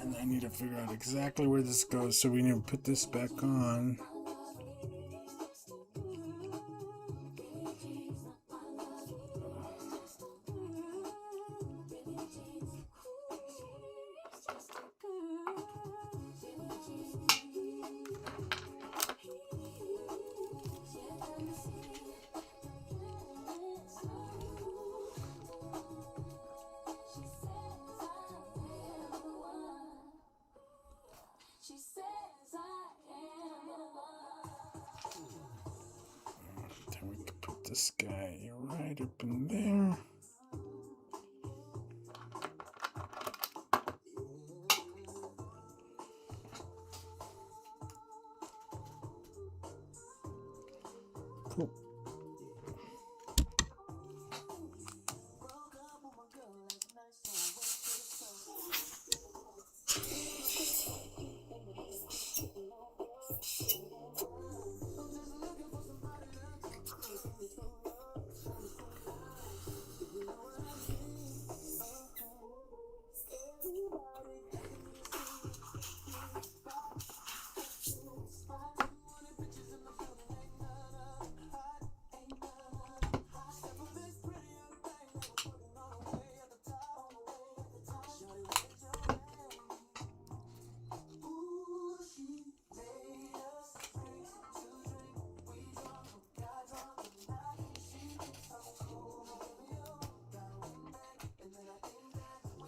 And I need to figure out exactly where this goes, so we need to put this back on. Then we can put this guy right up in there. Cool.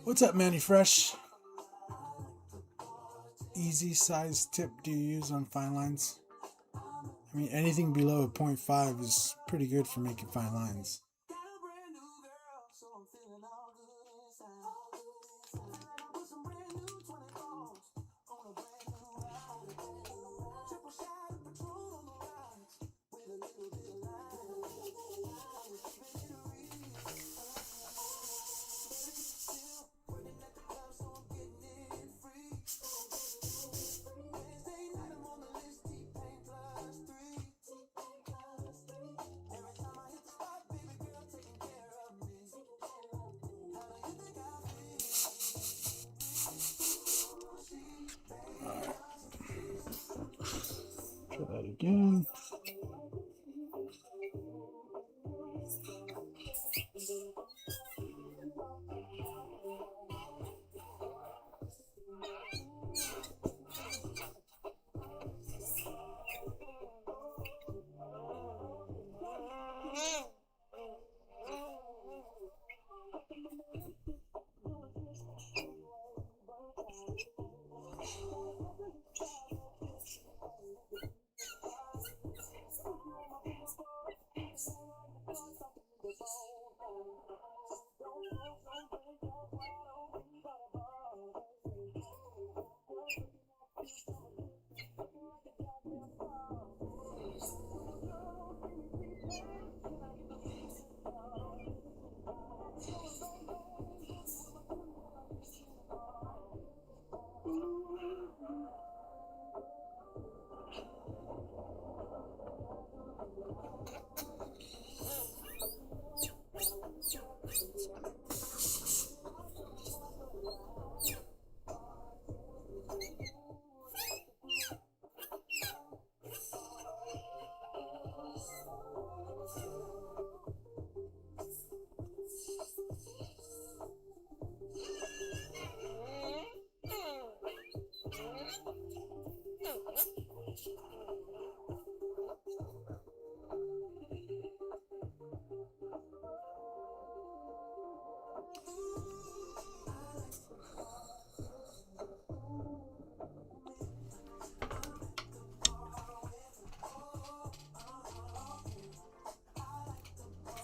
What's up, Manny Fresh? Easy size tip do you use on fine lines? I mean, anything below a 0.5 is pretty good for making fine lines. Try that again.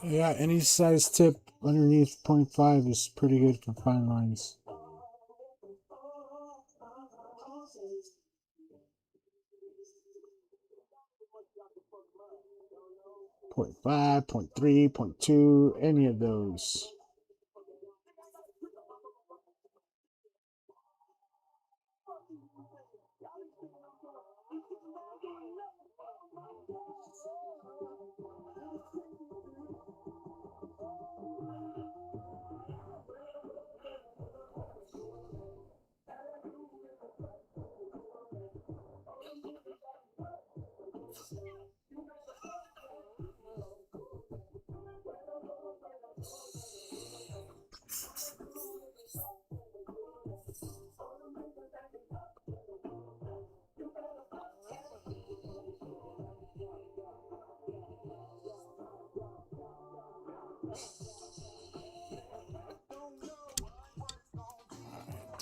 Yeah, any size tip underneath 0.5 is pretty good for fine lines. Point 0.5, 0.3, 0.2, any of those.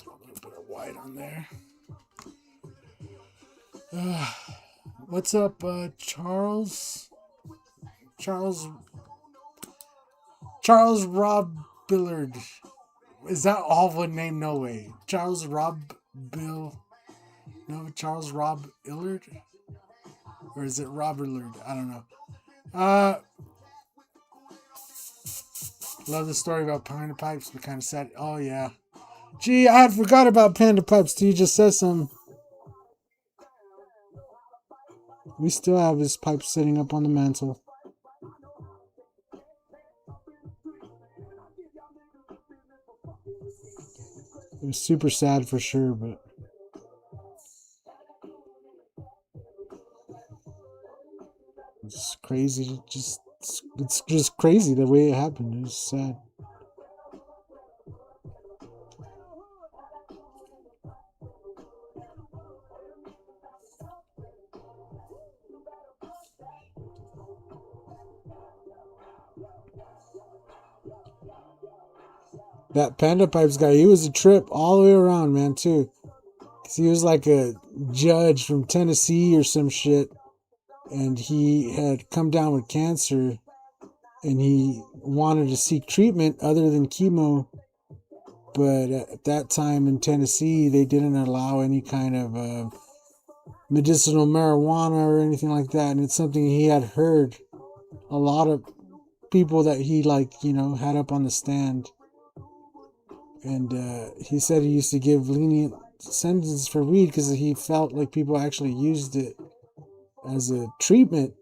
A little bit of white on there. What's up, Charles? Charles Rob Billard. Is that all one name? No way. Charles Rob Bill. No, Charles Rob Illard? Or is it Robert Illard? I don't know. Love the story about Panda Pipes, but kind of sad. Oh, yeah. Gee, I had forgot about Panda Pipes till you just said something. We still have his pipe sitting up on the mantle. It was super sad for sure, but it's crazy. It's just crazy the way it happened. It was sad. That Panda Pipes guy, he was a trip all the way around, man, too. 'Cause he was like a judge from Tennessee or some shit. And he had come down with cancer. And he wanted to seek treatment other than chemo. But at that time in Tennessee, they didn't allow any kind of medicinal marijuana or anything like that. And it's something he had heard a lot of people that he had up on the stand. And he said he used to give lenient sentences for weed because he felt like people actually used it as a treatment.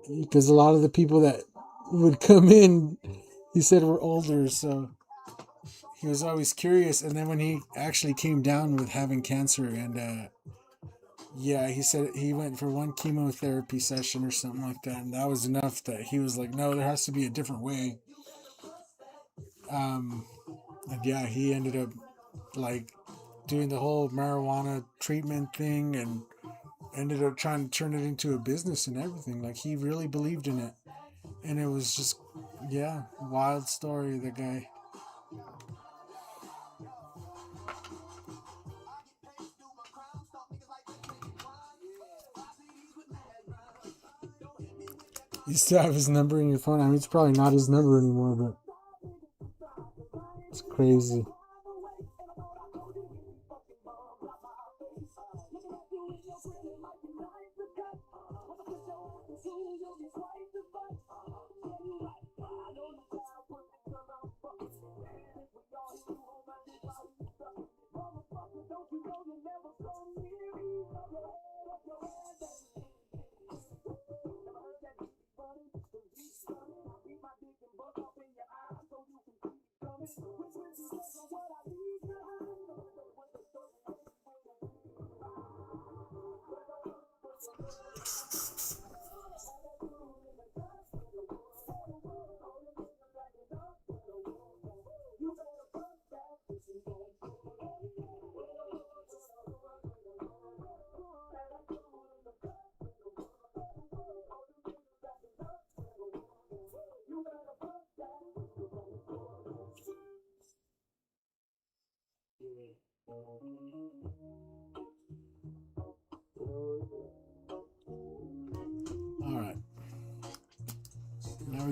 Because a lot of the people that would come in, he said, were older. So he was always curious. And then when he actually came down with having cancer, and yeah, he said he went for one chemotherapy session or something like that. And that was enough that he was like, no, there has to be a different way. And yeah, he ended up like doing the whole marijuana treatment thing and ended up trying to turn it into a business and everything. Like he really believed in it. And it was just, yeah, wild story, the guy. You still have his number in your phone? I mean, it's probably not his number anymore, but it's crazy.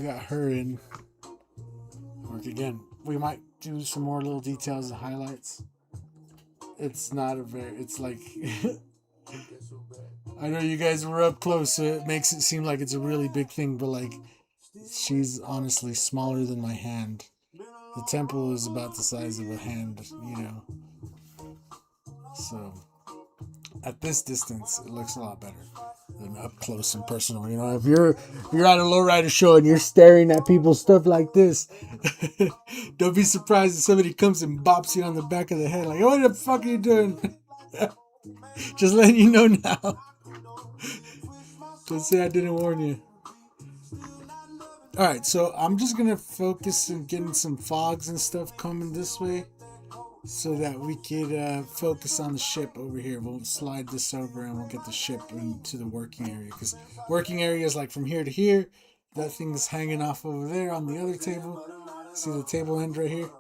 got her in. Work again. We might do some more little details and highlights. It's not a very. It's like. I know you guys were up close, so it makes it seem like it's a really big thing, but like, she's honestly smaller than my hand. The temple is about the size of a hand, you know. So, at this distance, it looks a lot better than up close and personal. You know, if you're at a lowrider show and you're staring at people's stuff like this, don't be surprised if somebody comes and bops you on the back of the head, like, "What the fuck are you doing?" Just letting you know now. Don't say I didn't warn you. Alright, so I'm just gonna focus on getting some fogs and stuff coming this way so that we could focus on the ship over here. We'll slide this over and we'll get the ship into the working area, because working area is like from here to here. That thing's hanging off over there on the other table. See the table end right here?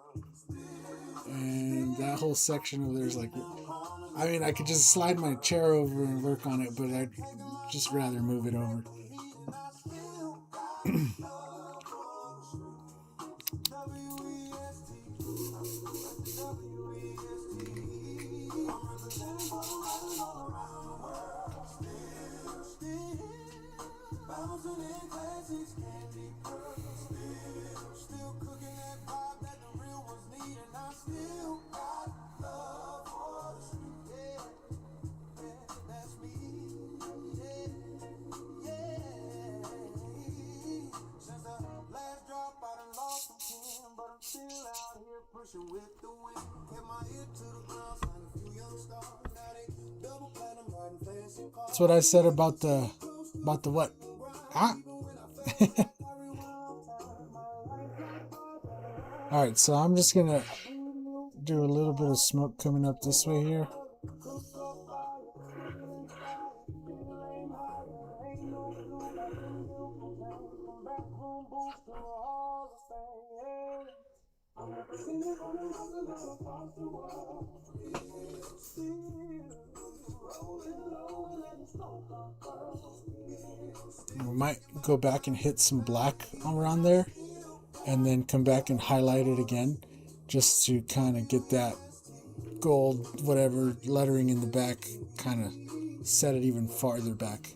And that whole section over there is like, I mean, I could just slide my chair over and work on it, but I'd just rather move it over. That's what I said about the what? Ah. All right, so I'm just gonna do a little bit of smoke coming up this way here. We might go back and hit some black around there and then come back and highlight it again just to kind of get that gold whatever lettering in the back, kind of set it even farther back.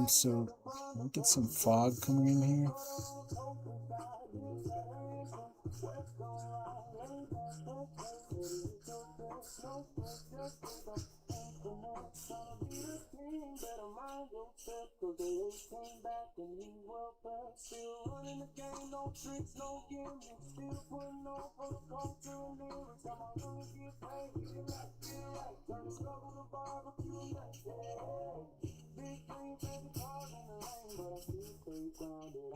So we'll get some fog coming in here.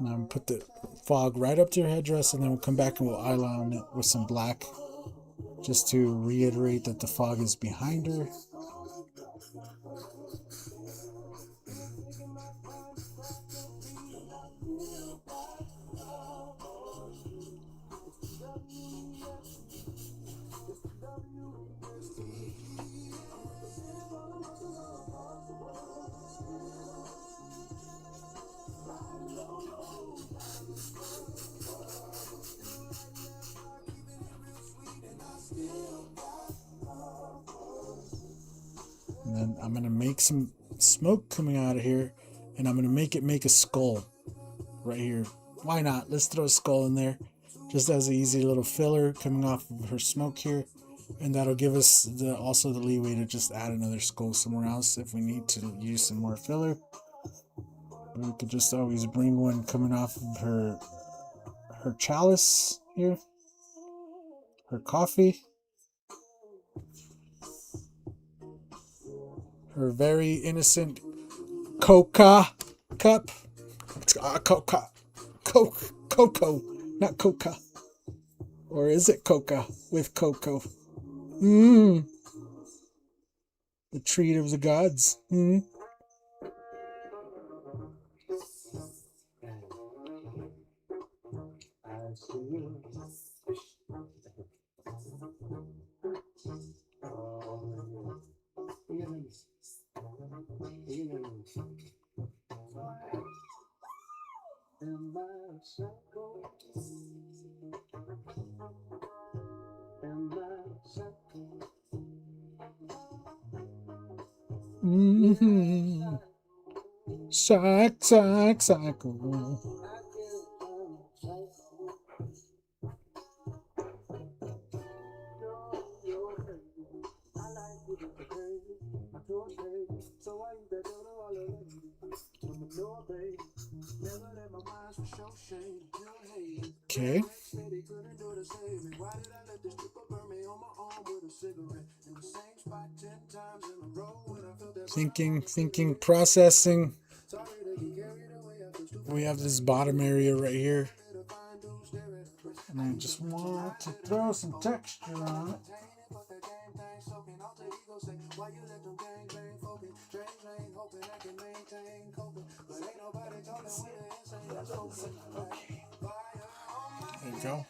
Now put the fog right up to your headdress, and then we'll come back and we'll eyeline it with some black just to reiterate that the fog is behind her. And then I'm going to make some smoke coming out of here, and I'm going to make a skull right here. Why not? Let's throw a skull in there just as an easy little filler coming off of her smoke here. And that'll give us also the leeway to just add another skull somewhere else if we need to use some more filler. We could just always bring one coming off of her chalice here, her coffee, her very innocent coca cup. It's cocoa, not coca. Or is it coca with cocoa? The treat of the gods. Mm-hmm. Cycle. Okay. Thinking, processing. We have this bottom area right here. And I just want to throw some texture on it. Okay. There you go.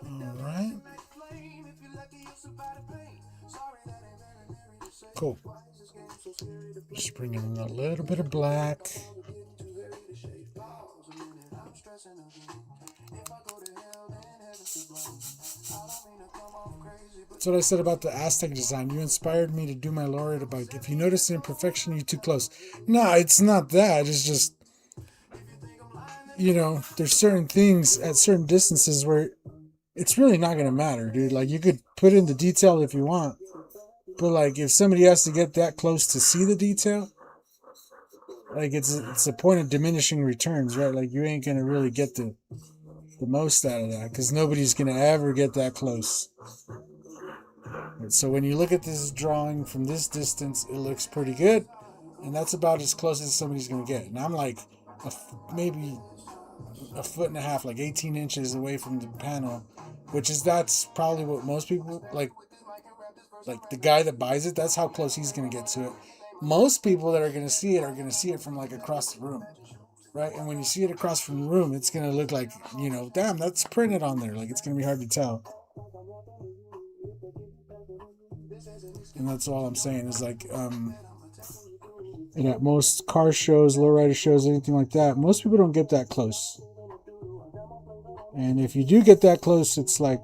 All right. Cool. Just bring in a little bit of black. That's what I said about the Aztec design. You inspired me to do my Loretta bike. If you notice the imperfection, you're too close. No, it's not that. It's just, there's certain things at certain distances where it's really not going to matter, dude. Like, you could put in the detail if you want. But, like, if somebody has to get that close to see the detail, like, it's a point of diminishing returns, right? Like, you ain't going to really get the most out of that because nobody's going to ever get that close. So when you look at this drawing from this distance, it looks pretty good. And that's about as close as somebody's going to get. And I'm like maybe a foot and a half, like 18 inches away from the panel, that's probably what most people, like the guy that buys it, that's how close he's going to get to it. Most people that are going to see it are going to see it from like across the room, right? And when you see it across from the room, it's going to look like, damn, that's printed on there. Like, it's going to be hard to tell. And that's all I'm saying is like, at most car shows, lowrider shows, anything like that, most people don't get that close. And if you do get that close, it's like,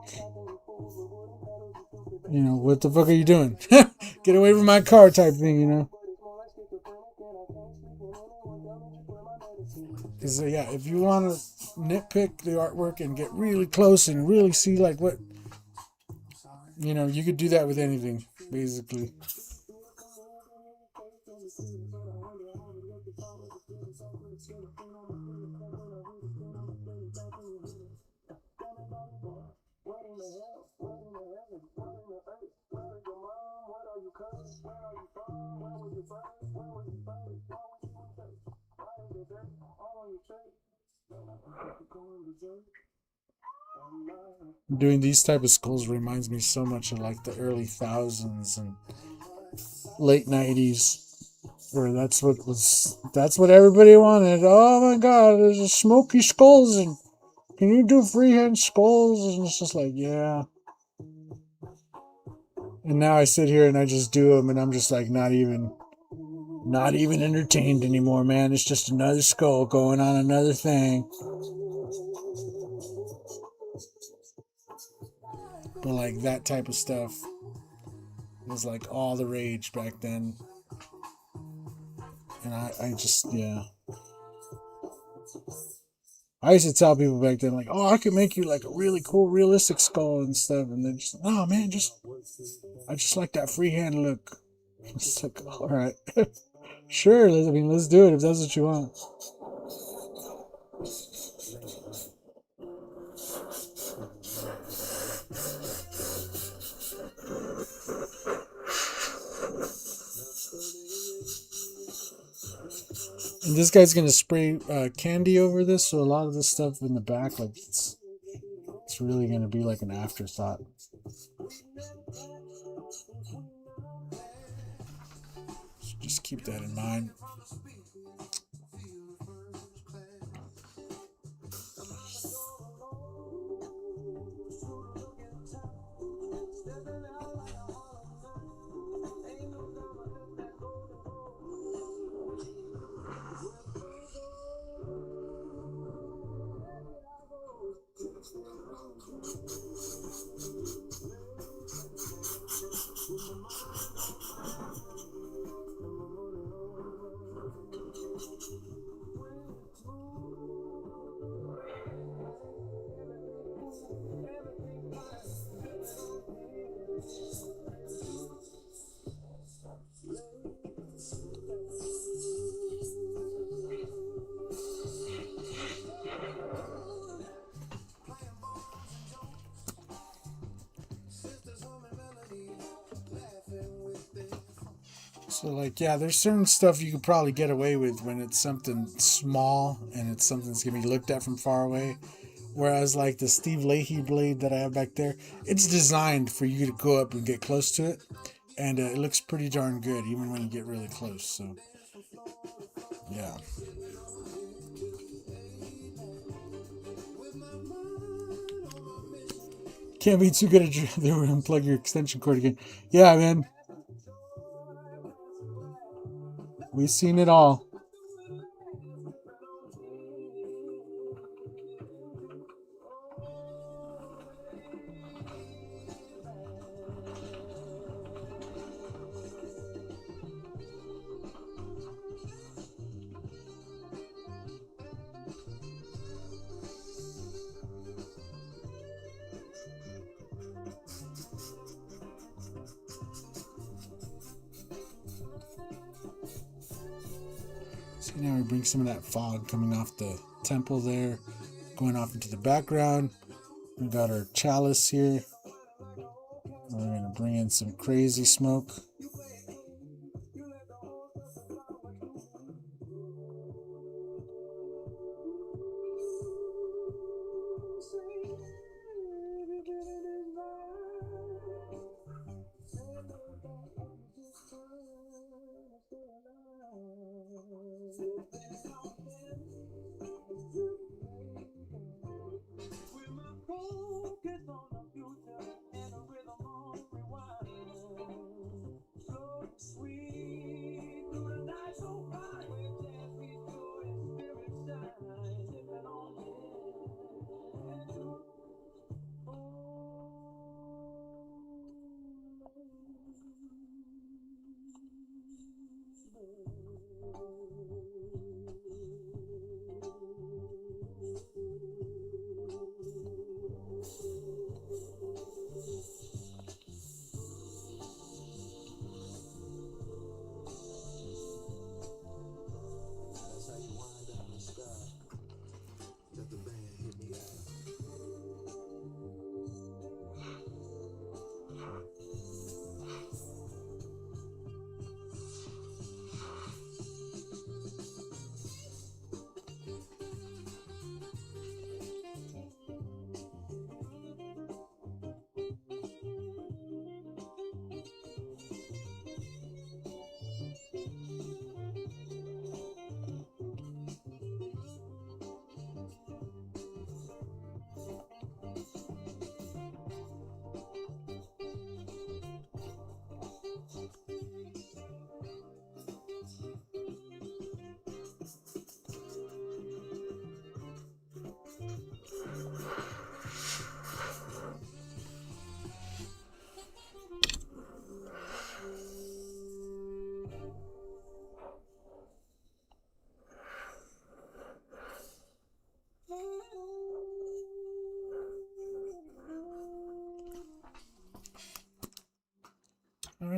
what the fuck are you doing? Get away from my car type thing, Because, if you want to nitpick the artwork and get really close and really see, like, what, you could do that with anything, basically. Doing these type of skulls reminds me so much of like the early 2000s and late 90s, where that's what everybody wanted. Oh my god, there's a smoky skulls, and can you do freehand skulls? And it's just like, yeah. And now I sit here and I just do them, and I'm just like not even entertained anymore, man. It's just another skull going on another thing. But like that type of stuff was like all the rage back then. And I just, yeah. I used to tell people back then, like, oh, I could make you like a really cool, realistic skull and stuff. And then just, no, man, I just like that freehand look. It's like, all right, sure. Let's do it if that's what you want. And this guy's gonna spray candy over this, so a lot of this stuff in the back, like it's really gonna be like an afterthought. So just keep that in mind. So, like, yeah, there's certain stuff you could probably get away with when it's something small and it's something that's going to be looked at from far away. Whereas, like, the Steve Leahy blade that I have back there, it's designed for you to go up and get close to it. And it looks pretty darn good, even when you get really close. So, yeah. Can't be too good at unplug your extension cord again. Yeah, man. We've seen it all. So now we bring some of that fog coming off the temple there, going off into the background. We got our chalice here. We're going to bring in some crazy smoke.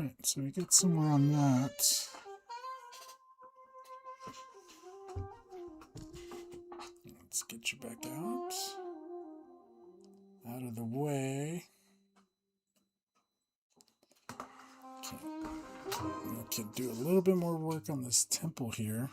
Alright, so we get somewhere on that. Let's get you back out of the way. Okay. We can do a little bit more work on this temple here.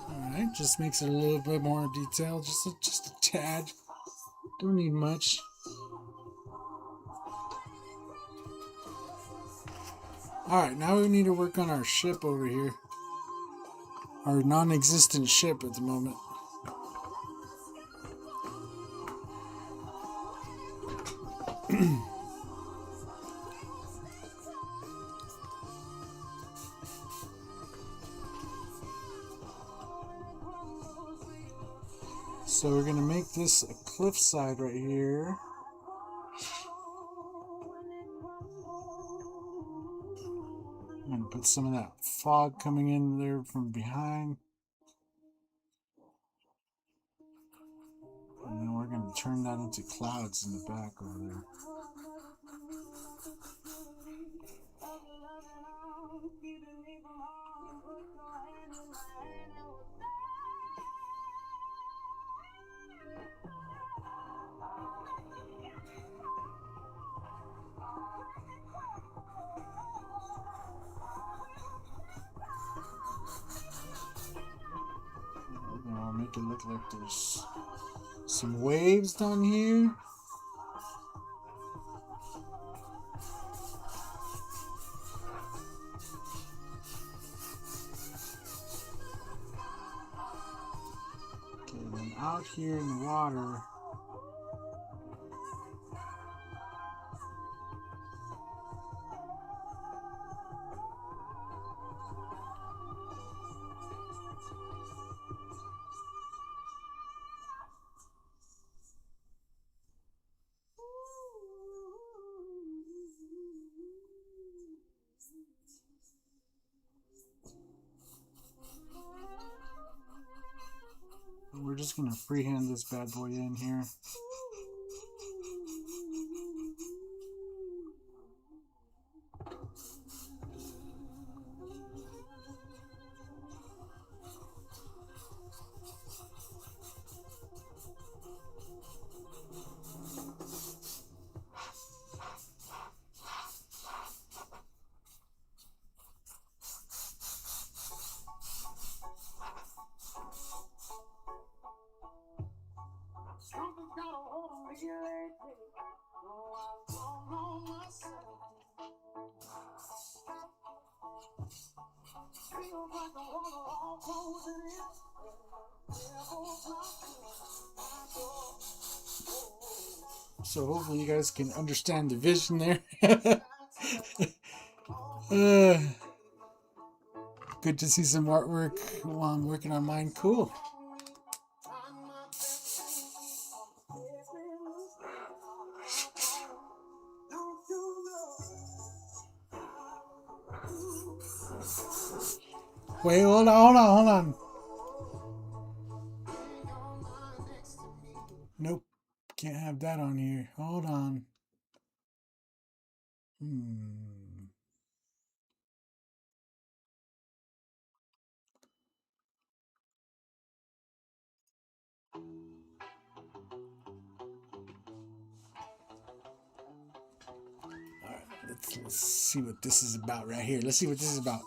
Alright, just makes it a little bit more detailed, just a tad. Don't need much. Alright, now we need to work on our ship over here. Our non-existent ship at the moment. So we're going to make this a cliffside right here. I'm going to put some of that fog coming in there from behind. And then we're going to turn that into clouds in the back over there. I'll make it look like there's some waves down here. Okay, then out here in the water, we're just going to freehand this bad boy in here. Something's got a So hopefully you guys can understand the vision there. uh, good to see some artwork while I'm working on mine. Cool. Wait, hold on. Nope, can't have that on here. Hold on. Alright, let's see what this is about right here. Let's see what this is about.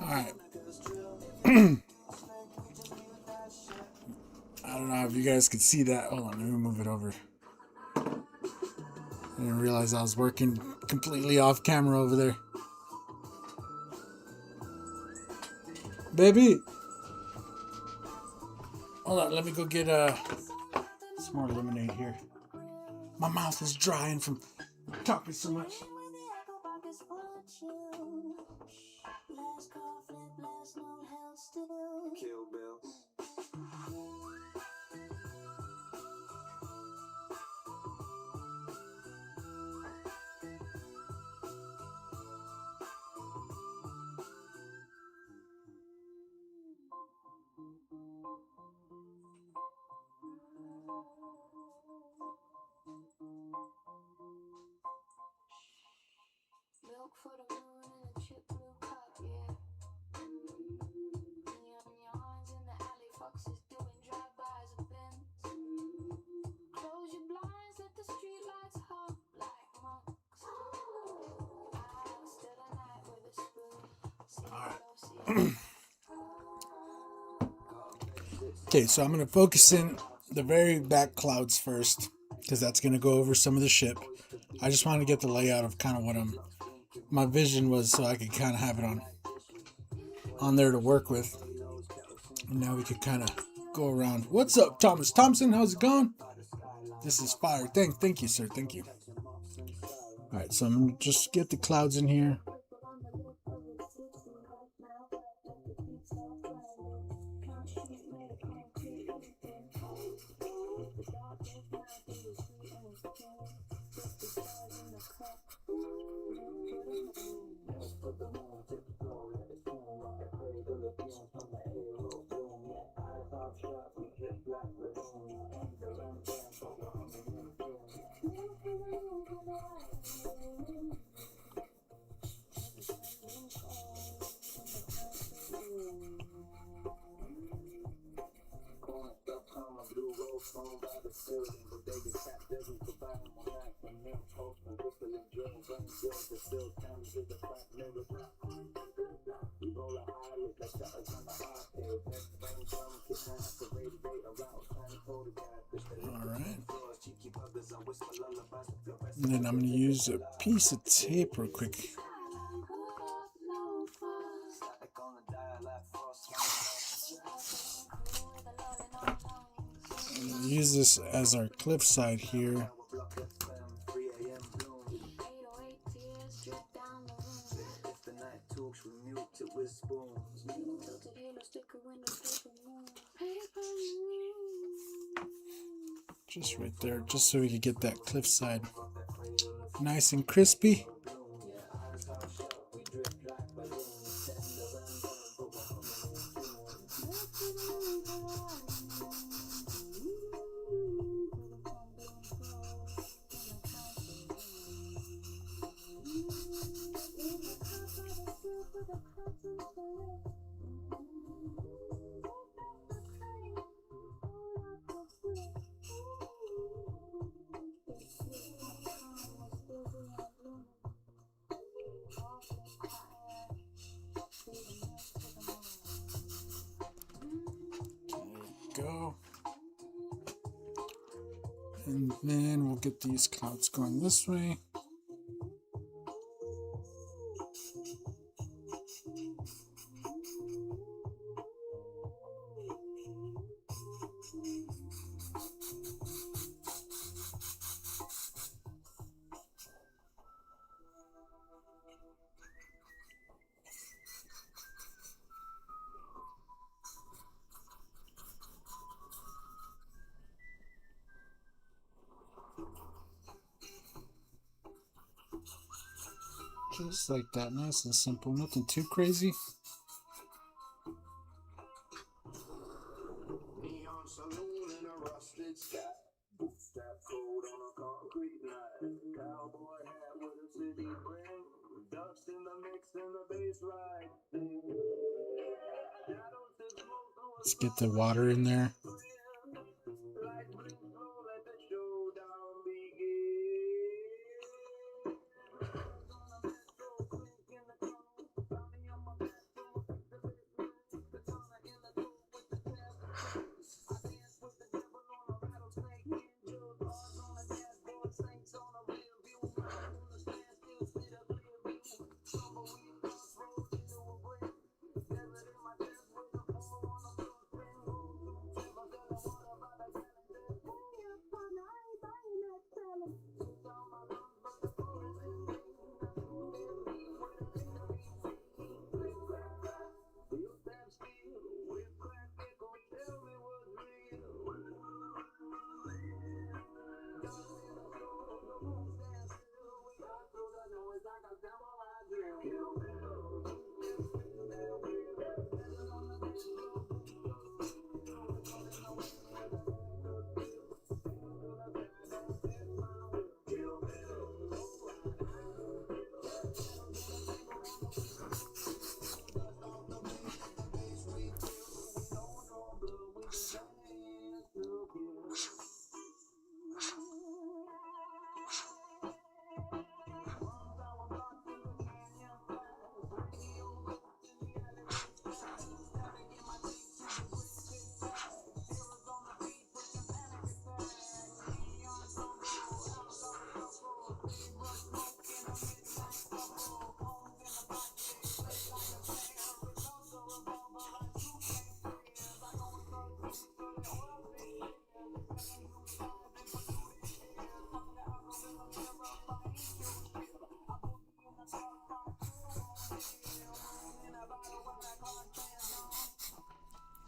Alright. I don't know if you guys could see that. Hold on, let me move it over. I didn't realize I was working completely off camera over there. Baby! Hold on, let me go get some more lemonade here. My mouth is drying from talking so much. Kill Bill. Milk for the moon in a chip blue cup, yeah. Neon yarns in the alley, foxes doing drive-bys Okay, so I'm going to focus in the very back clouds first, because that's going to go over some of the ship. I just want to get the layout of kind of what my vision was, so I could kind of have it on there to work with. And now we could kind of go around. What's up, Thomas Thompson? How's it going? This is fire. Thank you, sir. Thank you. All right, so I'm going to just get the clouds in here. Alright. And then I'm going to use a piece of tape real quick. Use this as our cliff side here. Just right there, just so we could get that cliff side nice and crispy. Go. And then we'll get these clouds going this way. Just like that, nice and simple, nothing too crazy. Let's get the water in there.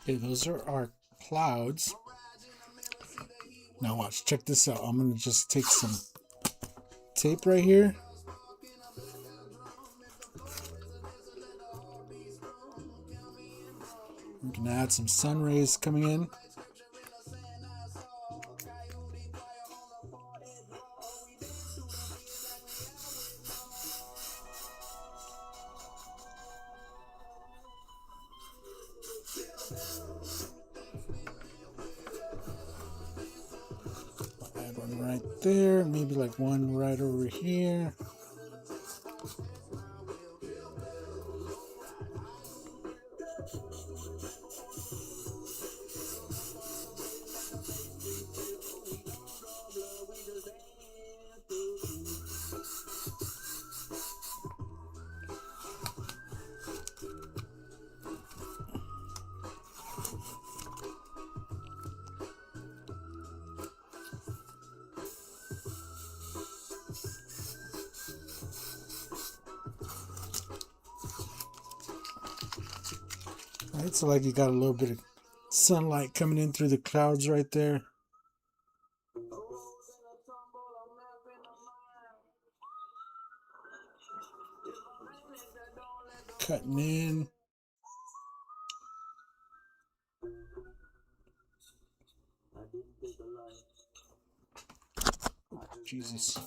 Okay, those are our clouds. Now watch, check this out. I'm gonna just take some tape right here. We can add some sun rays coming in. Add one right there, maybe like one right over here. Right, so like you got a little bit of sunlight coming in through the clouds right there. Cutting in. Oh, Jesus.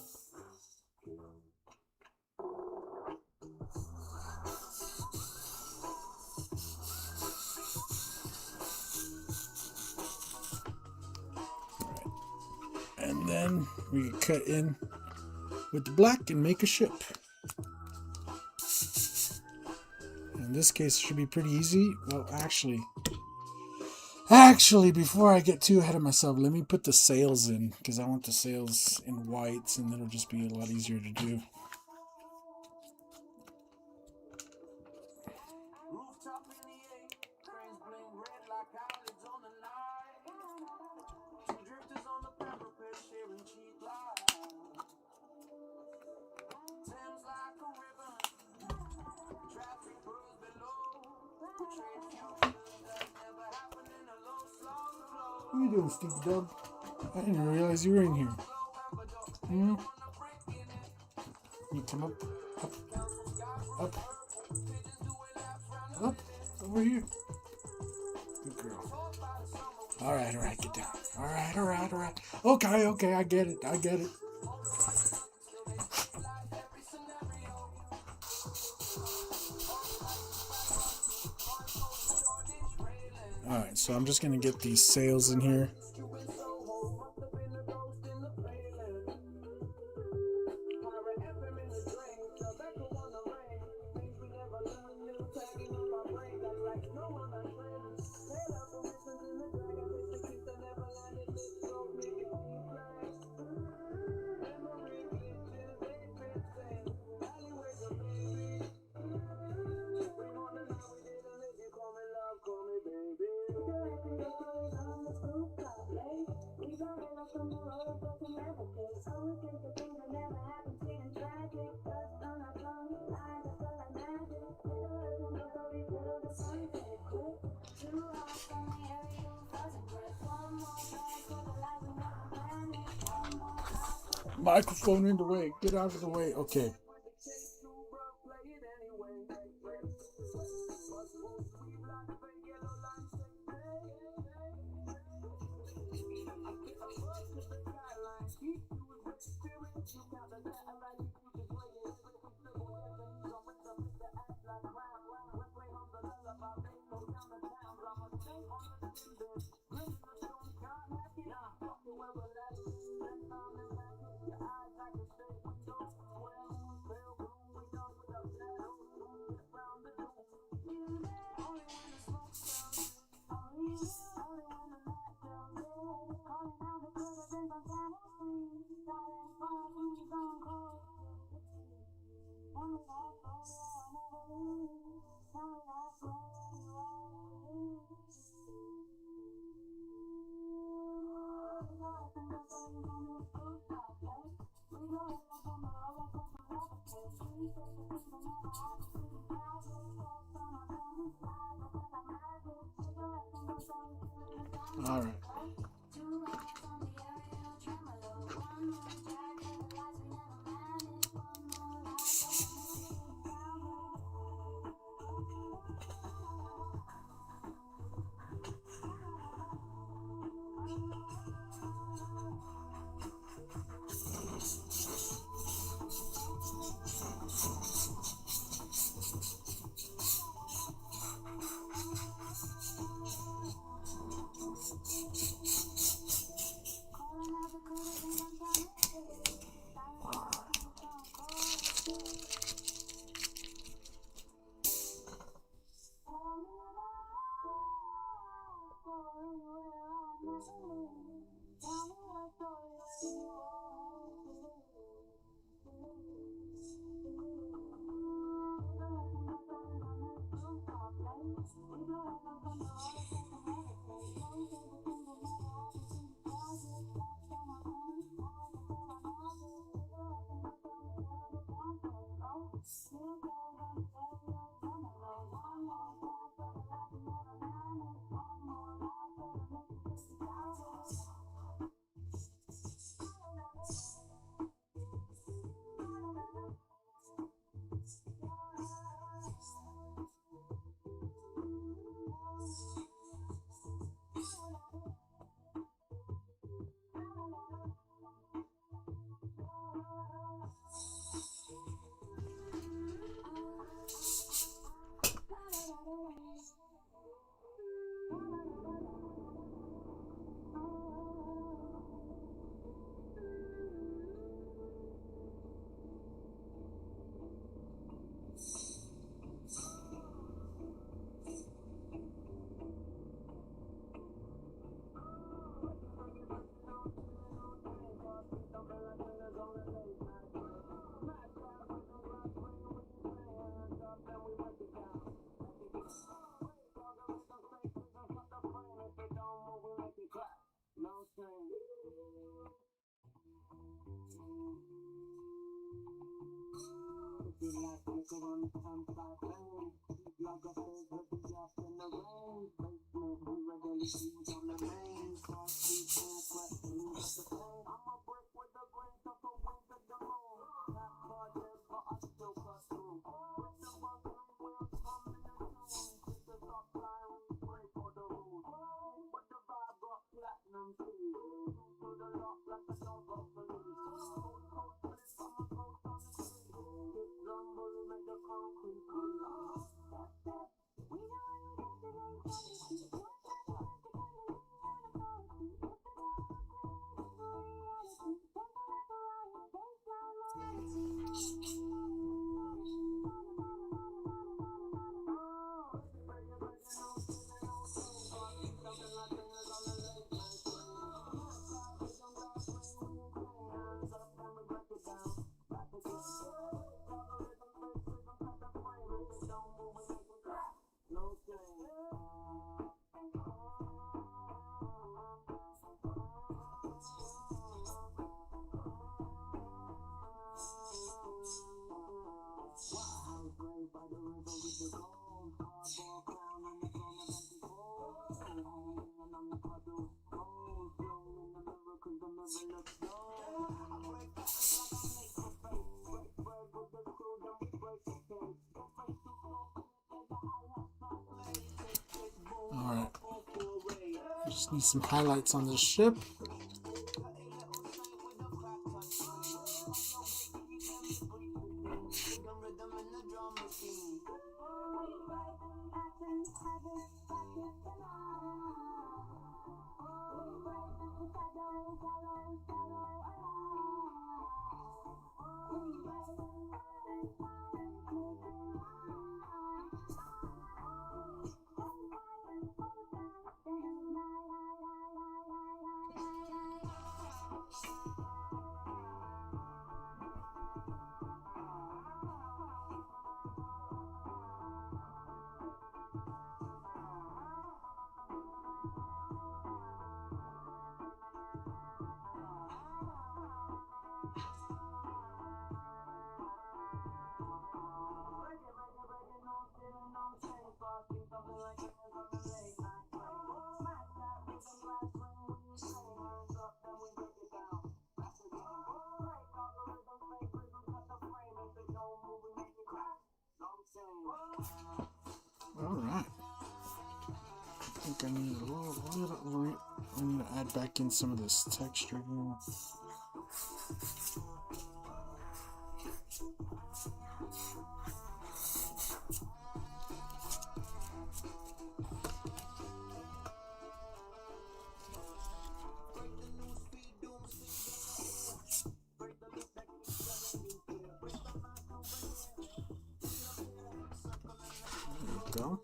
And then we cut in with the black and make a ship. In this case, it should be pretty easy. Well, actually, before I get too ahead of myself, let me put the sails in, because I want the sails in whites, and it'll just be a lot easier to do. What are you doing, Steve Dub? I didn't realize you were in here. Hmm? You come up, up, up, over here. Good girl. All right, get down. All right. Okay, I get it. All right, so I'm just gonna get these sails in here. Microphone in the way. Get out of the way. Okay. All right. Alright, just need some highlights on this ship. think I need I need to add back in some of this texture here. Go.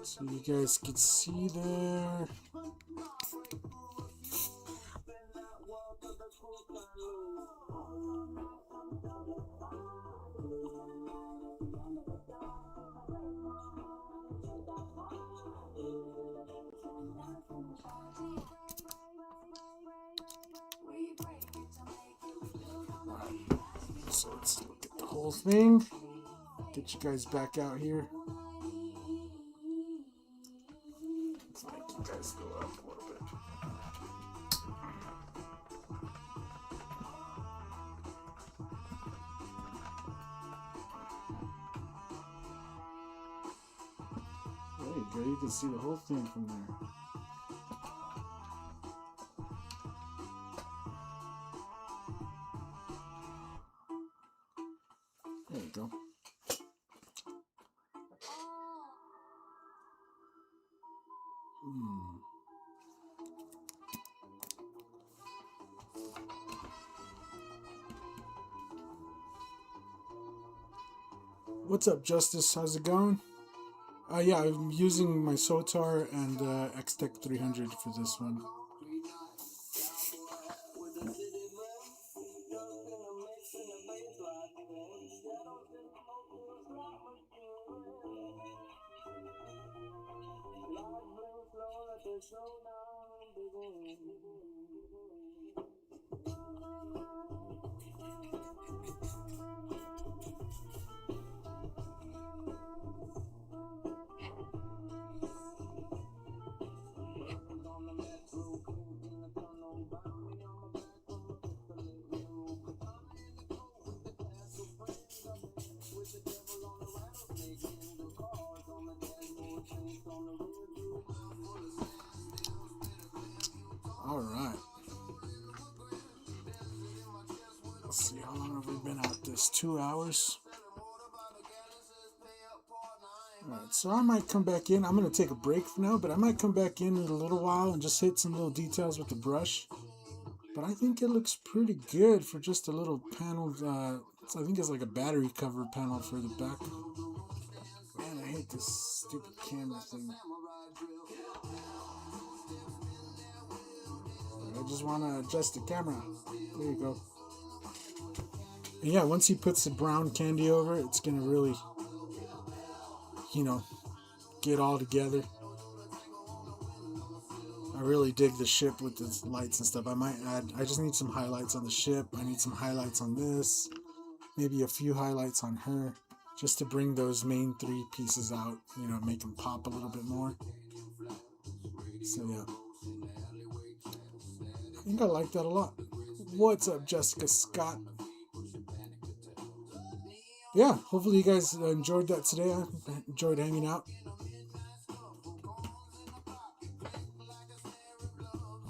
So you guys can see there. So let's look at the whole thing. Get you guys back out here. Let's make you guys go up a little bit. There you go. You can see the whole thing from there. There you go. What's up, Justice? How's it going? Yeah, I'm using my Sotar and X-Tech 300 for this one. All right. Let's see, how long have we been at this? 2 hours? All right, so I might come back in. I'm going to take a break for now, but I might come back in a little while and just hit some little details with the brush. But I think it looks pretty good for just a little panel. I think it's like a battery cover panel for the back. Man, I hate this stupid camera thing. I just want to adjust the camera. There you go. And yeah, once he puts the brown candy over it, it's going to really, you know, get all together. I really dig the ship with the lights and stuff. I just need some highlights on the ship. I need some highlights on this. Maybe a few highlights on her. Just to bring those main three pieces out. You know, make them pop a little bit more. So yeah. I think I like that a lot. What's up, Jessica Scott? Yeah, hopefully you guys enjoyed that today. I enjoyed hanging out.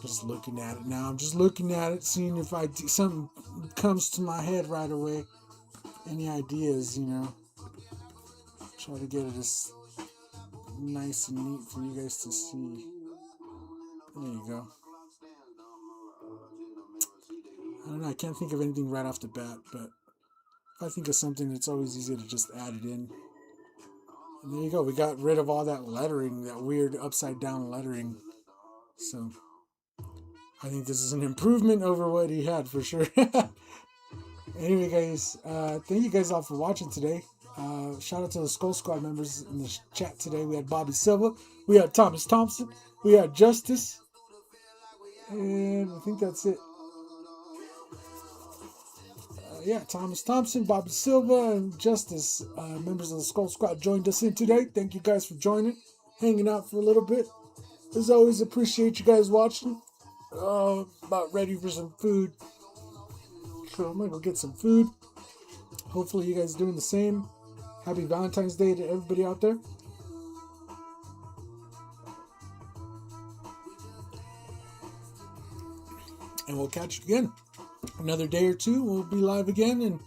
Just looking at it now. I'm just looking at it, seeing if something comes to my head right away. Any ideas, you know. Try to get it as nice and neat for you guys to see. There you go. I don't know, I can't think of anything right off the bat, but if I think of something, it's always easy to just add it in. And there you go. We got rid of all that lettering, that weird upside down lettering. So I think this is an improvement over what he had for sure. Anyway, guys, thank you guys all for watching today. Shout out to the Skull Squad members in the chat today. We had Bobby Silva, we had Thomas Thompson, we had Justice, and I think that's it. Yeah, Thomas Thompson, Bobby Silva, and Justice, members of the Skull Squad, joined us in today. Thank you guys for joining, hanging out for a little bit. As always, appreciate you guys watching. About ready for some food. So I'm gonna go get some food. Hopefully you guys are doing the same. Happy Valentine's Day to everybody out there. And we'll catch you again. Another day or two, we'll be live again. And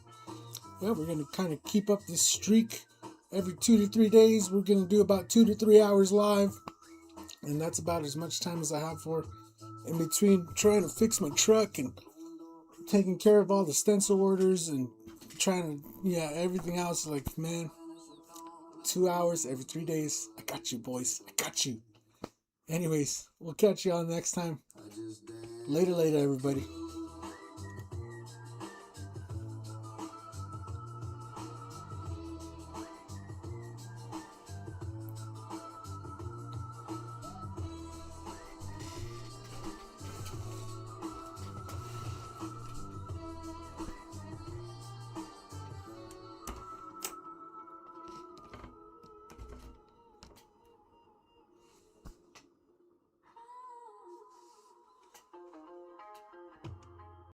yeah, we're going to kind of keep up this streak. Every 2 to 3 days, we're going to do about 2 to 3 hours live. And that's about as much time as I have for in between trying to fix my truck and taking care of all the stencil orders and trying to, everything else. Like, man, 2 hours every 3 days. I got you, boys. I got you. Anyways, we'll catch you all next time. Later, everybody.